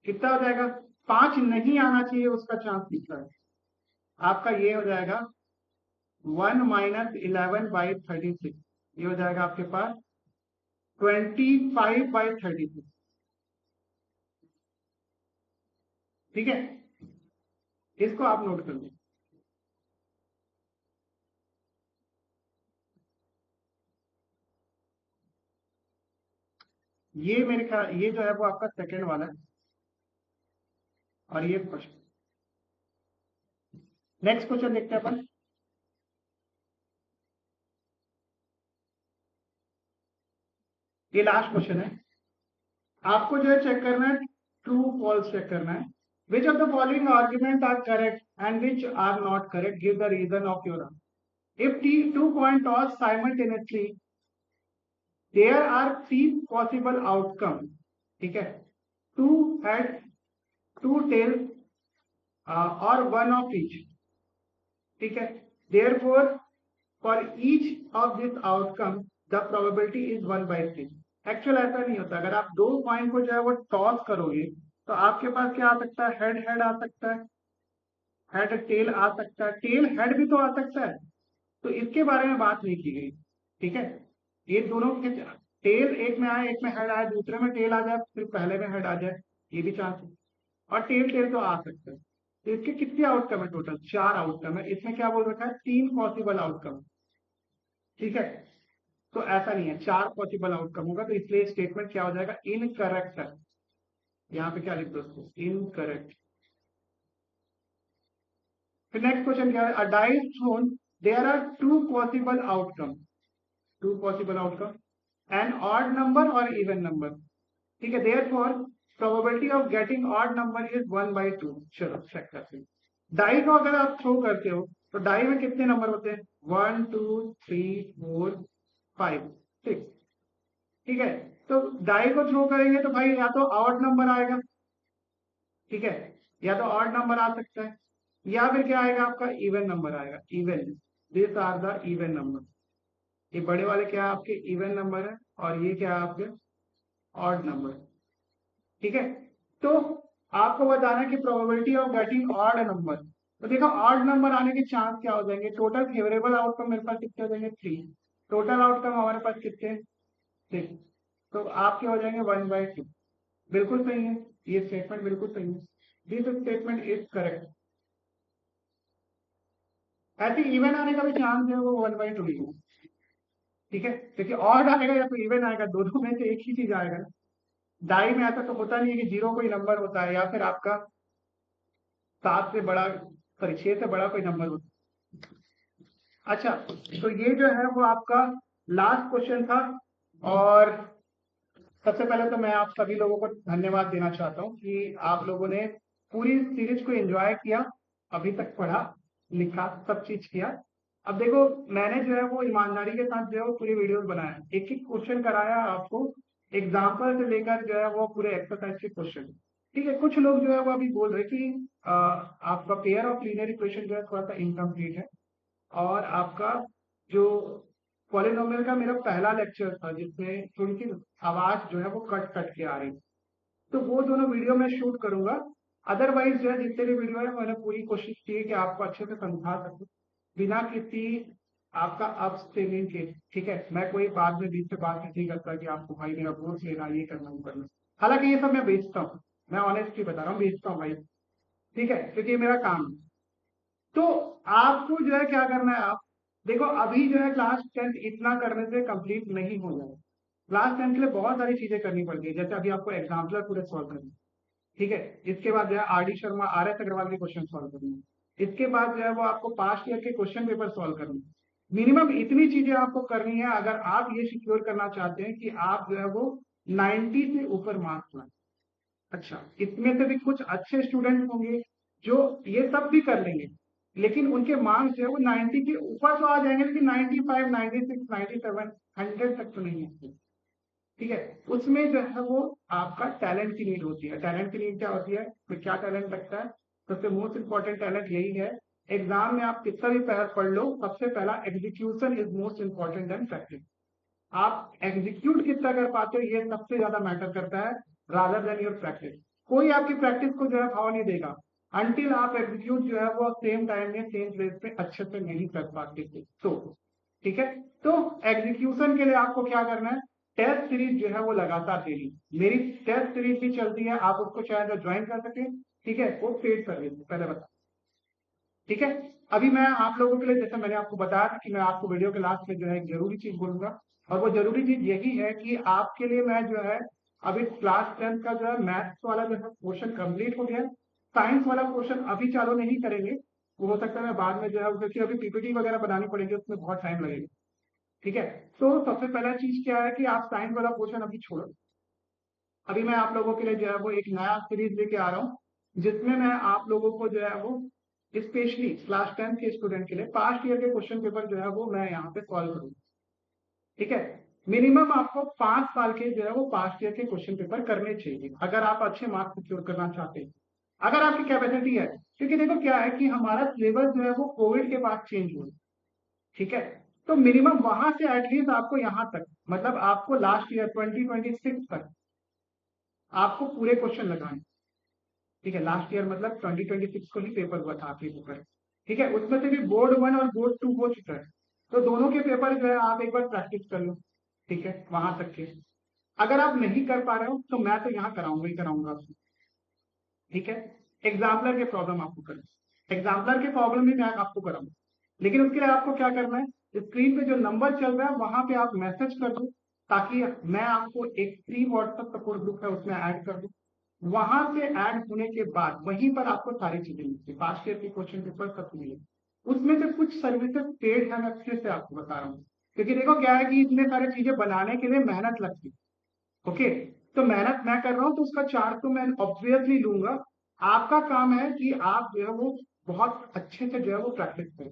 कितना हो जाएगा 5 नहीं आना चाहिए उसका चांस कितना है आपका, ये हो जाएगा 1 - 11/36, ये हो जाएगा आपके पास 25/36, ठीक है। इसको आप नोट कर लो। ये मेरे ख्याल ये जो है वो आपका सेकंड वाला है और ये फर्स्ट। नेक्स्ट क्वेश्चन देखते हैं अपन। ये लास्ट क्वेश्चन है, आपको जो है चेक करना है ट्रू फॉल्स चेक करना है। Which of the following argument are correct and which are not correct, give the reason of your answer. If टी 2 coin toss simultaneously there are 3 possible outcomes, ठीक है, 2 head 2 tail और 1 of each, ठीक है। therefore for each of this outcome the probability is 1/3। Actual ऐसा नहीं होता, अगर आप 2 कॉइन को जो है वो टॉस करोगे तो आपके पास क्या आ सकता है, हेड हेड आ सकता है, हेड टेल आ सकता है, टेल हेड भी तो आ सकता है। तो इसके बारे में बात नहीं की गई, ठीक है। ये दोनों के टेल एक में आए, एक में हेड आए, दूसरे में टेल आ जाए, फिर पहले में हेड आ जाए, ये भी चांस है। और टेल टेल तो आ सकता है। तो इसके कितने आउटकम है, टोटल 4 आउटकम है। इसमें क्या बोल रखा है 3 पॉसिबल आउटकम, ठीक है। तो ऐसा नहीं है, 4 पॉसिबल आउटकम होगा, तो इसलिए स्टेटमेंट क्या हो जाएगा इनकरेक्ट है। यहाँ पे क्या लिख दो उसको इनकरेक्ट। फिर नेक्स्ट क्वेश्चन क्या है, a dice thrown there are 2 possible outcome, 2 possible outcome, an odd number और इवन नंबर, ठीक है। Therefore probability of getting odd number is 1/2। चलो चेक करते हैं। डाई को अगर आप थ्रो करते हो तो डाई में कितने नंबर होते हैं, 1 2 3 4 5 6, ठीक है। तो डाई को थ्रो करेंगे तो भाई या तो ऑड नंबर आएगा, ठीक है, या तो ऑड नंबर आ सकता है, या फिर क्या आएगा आपका इवन नंबर आएगा, even. This are the even number. ये बड़े वाले क्या है आपके इवन नंबर है और ये क्या है आपके ऑड नंबर, ठीक है। तो आपको बताना है कि probability of getting odd number, तो देखो ऑड नंबर आने के चांस क्या हो जाएंगे, टोटल फेवरेबल आउटकम मेरे पास कितने हो जाएंगे 3, टोटल आउटकम हमारे पास कितने 6, तो आपके हो जाएंगे 1/2। बिल्कुल सही है, ये स्टेटमेंट बिल्कुल सही है, दिस स्टेटमेंट इज करेक्ट। ऐसे इवन आने का भी चांस है वो 1/2 ही है, ठीक है, क्योंकि ऑड आएगा या तो इवन आएगा, दोनों में से एक ही चीज आएगा। डाई में ऐसा तो होता नहीं है कि 0 कोई नंबर होता है या फिर आपका 7 से बड़ा सॉरी 6 से बड़ा कोई नंबर होता। अच्छा, तो ये जो है वो आपका लास्ट क्वेश्चन था। और सबसे पहले तो मैं आप सभी लोगों को धन्यवाद देना चाहता हूँ कि आप लोगों ने पूरी सीरीज को एंजॉय किया, अभी तक पढ़ा, लिखा, सब चीज किया। अब देखो, मैंने जो है वो ईमानदारी के साथ जो है वो पूरी वीडियोस बनाया, एक एक क्वेश्चन कराया आपको, एग्जाम्पल से लेकर जो है वो पूरे एक्सरसाइज के क्वेश्चन। ठीक है, कुछ लोग जो है वो अभी बोल रहे कि आपका पेयर ऑफ लीनियर इक्वेशन जो है थोड़ा सा इनकम्प्लीट है, और आपका जो पॉलिनोमियल का मेरा पहला लेक्चर था जिसमें थोड़ी सी आवाज जो है वो कट कट के आ रही, तो वो दोनों वीडियो मैं शूट करूंगा। अदरवाइज जो है जितने भी वीडियो है मैंने पूरी कोशिश की है कि आपको अच्छे से समझा सकूं, बिना किसी आपका अपस्ट्रीमिंग के। ठीक है, मैं कोई बाद में बीच से बात नहीं करता कि आपको भाई मेरा कोर्स लेना, ये करना, वो करना। हालांकि ये सब मैं बेचता हूँ, मैं ऑनेस्टली बता रहा हूँ, बेचता हूँ भाई। ठीक है, क्योंकि ये मेरा काम है। तो आपको जो है क्या करना है, आप देखो अभी जो है क्लास 10 इतना करने से कंप्लीट नहीं हो जाएगा। क्लास 10 के लिए बहुत सारी चीजें करनी पड़ती है, जैसे अभी आपको एग्जाम्पलर पूरे सॉल्व करने, ठीक है। इसके बाद जो है R D Sharma, R S Agarwal के क्वेश्चन सॉल्व करने, इसके बाद जो है वो आपको पास्ट ईयर के क्वेश्चन पेपर सॉल्व करने। मिनिमम इतनी चीजें आपको करनी है अगर आप ये सिक्योर करना चाहते हैं कि आप जो है वो 90 से ऊपर मार्क्स लाएं। अच्छा, इसमें से भी कुछ अच्छे स्टूडेंट होंगे जो ये सब भी कर लेंगे, लेकिन उनके मार्क्स जो है वो 90 के ऊपर तो आ जाएंगे, लेकिन 95, 96, 97, 100 तक तो नहीं आते। ठीक है, उसमें जो है वो आपका टैलेंट की नीड होती है। टैलेंट की नीड क्या होती है, तो क्या टैलेंट लगता है, सबसे मोस्ट इंपॉर्टेंट टैलेंट यही है। एग्जाम में आप कितना भी पढ़ लो, सबसे पहला execution is most important then practice. आप एग्जीक्यूट कितना कर पाते हो ये सबसे ज्यादा मैटर करता है, रादर देन योर प्रैक्टिस। कोई आपकी प्रैक्टिस को जो है भाव नहीं देगा अनटिल आप एग्जीक्यूट जो है वो सेम टाइम में सेम प्लेस पे अच्छे से नहीं कर पाते थे। तो ठीक है, तो एग्जीक्यूशन के लिए आपको क्या करना है, टेस्ट सीरीज जो है वो लगातार देनी। मेरी टेस्ट सीरीज भी चलती है, आप उसको चाहे तो ज्वाइन कर सके। ठीक है, वो पेड सर्विस पहले बता। ठीक है, अभी मैं आप लोगों के लिए, जैसे मैंने आपको बताया था कि मैं आपको वीडियो के लास्ट में जो है एक जरूरी चीज बोलूंगा, और वो जरूरी चीज यही है कि आपके लिए मैं जो है अभी क्लास 10 का जो है मैथ्स वाला जो है पोर्शन कंप्लीट हो गया। साइंस वाला पोर्शन अभी चालू नहीं करेंगे, वो हो सकता है मैं बाद में जो है, क्योंकि अभी पीपीटी वगैरह बनानी पड़ेगी, उसमें बहुत टाइम लगेगा। ठीक है, तो सबसे पहला चीज क्या है कि आप साइंस वाला पोर्शन अभी छोड़ो। अभी मैं आप लोगों के लिए जो है वो एक नया सीरीज लेके आ रहा हूँ, जिसमें मैं आप लोगों को जो है वो स्पेशली क्लास 10 के स्टूडेंट के लिए पास्ट ईयर के क्वेश्चन पेपर जो है वो मैं यहाँ पे सॉल्व करूँ। ठीक है, मिनिमम आपको 5 साल के जो है वो पास्ट ईयर के क्वेश्चन पेपर करने चाहिए अगर आप अच्छे मार्क्स सिक्योर करना चाहते हैं, अगर आपकी कैपेसिटी है। क्योंकि देखो क्या है कि हमारा सिलेबस जो है वो कोविड के बाद चेंज हुआ। ठीक है, तो मिनिमम वहां से एटलीस्ट आपको यहाँ तक, मतलब आपको लास्ट ईयर 2026 तक आपको पूरे क्वेश्चन लगाने। ठीक है, लास्ट ईयर मतलब 2026 को ही पेपर हुआ था आपके पेपर। ठीक है, उसमें से भी बोर्ड 1 और बोर्ड 2 हो चुका है, तो दोनों के पेपर जो है आप एक बार प्रैक्टिस कर लो। ठीक है, वहां तक के अगर आप नहीं कर पा रहे हो तो मैं तो यहाँ कराऊंगा ही कराऊंगा आपको। ठीक है, एग्जाम्पलर के प्रॉब्लम आपको करना, एग्जाम्पलर के प्रॉब्लम भी मैं आपको कराऊंगा, लेकिन उसके लिए आपको क्या करना है, स्क्रीन पे जो नंबर चल रहा है वहां पे आप मैसेज कर दो, ताकि मैं आपको एक फ्री व्हाट्सएप सपोर्ट ग्रुप है उसमें ऐड कर दूं। वहां से ऐड होने के बाद वहीं पर आपको सारी चीजें मिलती है, पास्ट ईयर के क्वेश्चन पेपर सब मिले। उसमें से कुछ सर्विसेज पेड है, मैं फिर से आपको बता रहा हूँ, क्योंकि देखो क्या है कि इतने सारी चीजें बनाने के लिए मेहनत लगती है। ओके, तो मेहनत मैं कर रहा हूँ तो उसका चार्ज तो मैं ऑब्वियसली लूंगा। आपका काम है कि आप जो है वो बहुत अच्छे से जो है वो प्रैक्टिस करें,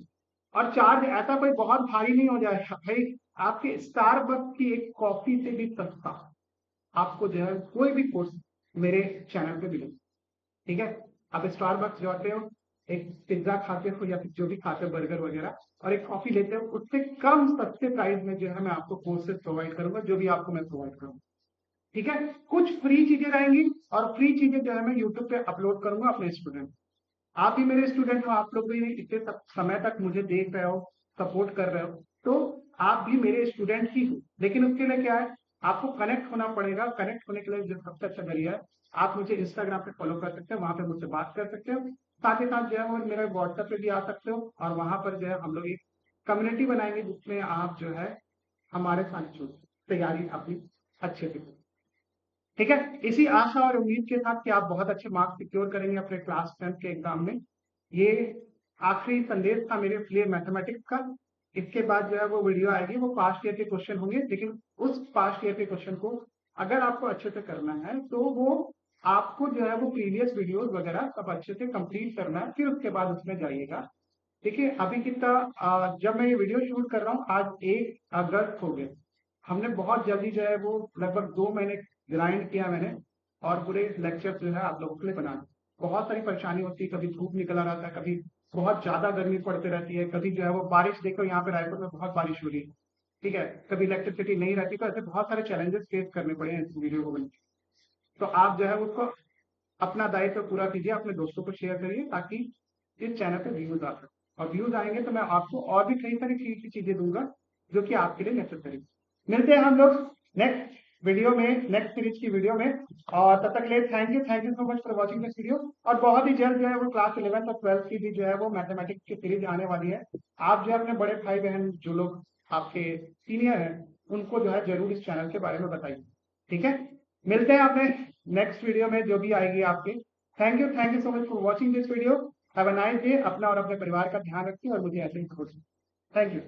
और चार्ज ऐसा कोई बहुत भारी नहीं हो जाएगा भाई। आपके स्टारबक्स की एक कॉफी से भी सस्ता आपको जो है कोई भी कोर्स मेरे चैनल पे मिले। ठीक है, आप स्टारबक्स जाते हो, एक पिज्जा खाते हो या फिर जो भी खाते हो बर्गर वगैरह, और एक कॉफी लेते हो, उससे कम सस्ते प्राइस में जो है मैं आपको कोर्सेज प्रोवाइड करूंगा, जो भी आपको मैं प्रोवाइड करूंगा। ठीक है, कुछ फ्री चीजें रहेंगी, और फ्री चीजें जो है मैं यूट्यूब पे अपलोड करूंगा अपने स्टूडेंट। आप भी मेरे स्टूडेंट हो, आप लोग भी इतने समय तक मुझे देख रहे हो, सपोर्ट कर रहे हो, तो आप भी मेरे स्टूडेंट ही हो। लेकिन उसके लिए क्या है, आपको कनेक्ट होना पड़ेगा। कनेक्ट होने के लिए जो सबसे अच्छा जरिया है, आप मुझे इंस्टाग्राम पे फॉलो कर सकते हो, वहां पे मुझसे बात कर सकते हो। साथ ही साथ जो है वो मेरे व्हाट्सएप पे भी आ सकते हो, और वहां पर जो है हम लोग एक कम्युनिटी बनाएंगे जिसमें आप जो है हमारे साथ जुड़ तैयारी अपनी अच्छे से करें। ठीक है, इसी आशा और उम्मीद के साथ कि आप बहुत अच्छे मार्क्स सिक्योर करेंगे अपने क्लास 10 के एग्जाम में, ये आखिरी संदेश था मेरे लिए मैथमेटिक्स का। इसके बाद जो है वो वीडियो आएगी, वो पास्ट ईयर के क्वेश्चन होंगे, लेकिन उस पास्ट ईयर के क्वेश्चन को अगर आपको अच्छे से करना है तो वो आपको जो है वो प्रीवियस वीडियोस वगैरह सब अच्छे से कंप्लीट करना है, फिर उसके बाद उसमें जाइएगा। देखिए अभी कितना जब मैं ये वीडियो शूट कर रहा हूँ आज 1 अगस्त हो गया। हमने बहुत जल्दी जो है वो लगभग 2 महीने ग्राइंड किया मैंने, और पूरे लेक्चर जो है आप लोगों के लिए बना दिए। बहुत सारी परेशानी होती है, कभी धूप निकल आ रहा था, कभी बहुत ज्यादा गर्मी पड़ती रहती है, कभी जो है वो बारिश, देखो यहाँ पे रायपुर में बहुत बारिश हो रही है, ठीक है, कभी इलेक्ट्रिसिटी नहीं रहती, तो ऐसे बहुत सारे चैलेंजेस फेस करने पड़े हैं इस वीडियो को बना के। तो आप जो है उसको अपना दायित्व पूरा कीजिए, अपने दोस्तों को शेयर करिए, ताकि इस चैनल पे व्यूज आ सके, और व्यूज आएंगे तो मैं आपको और भी कई सारी चीजें दूंगा जो कि आपके लिए नेसेसरी। मिलते हैं हम लोग नेक्स्ट वीडियो में, नेक्स्ट सीरीज की वीडियो में, और तब तक के लिए thank you so much for watching this video. और बहुत ही जल्द जो है वो क्लास 11th और 12th की भी जो है वो मैथमेटिक्स की सीरीज आने वाली है। आप जो है अपने बड़े भाई बहन जो लोग आपके सीनियर हैं उनको जो है जरूर इस चैनल के बारे में बताइए, ठीक है। मिलते हैं अपने नेक्स्ट वीडियो में जो भी आएगी आपके। Thank you so much for watching this video. Have a nice day. अपना और अपने परिवार का ध्यान रखिए और मुझे ऐसे ही खुश। Thank you.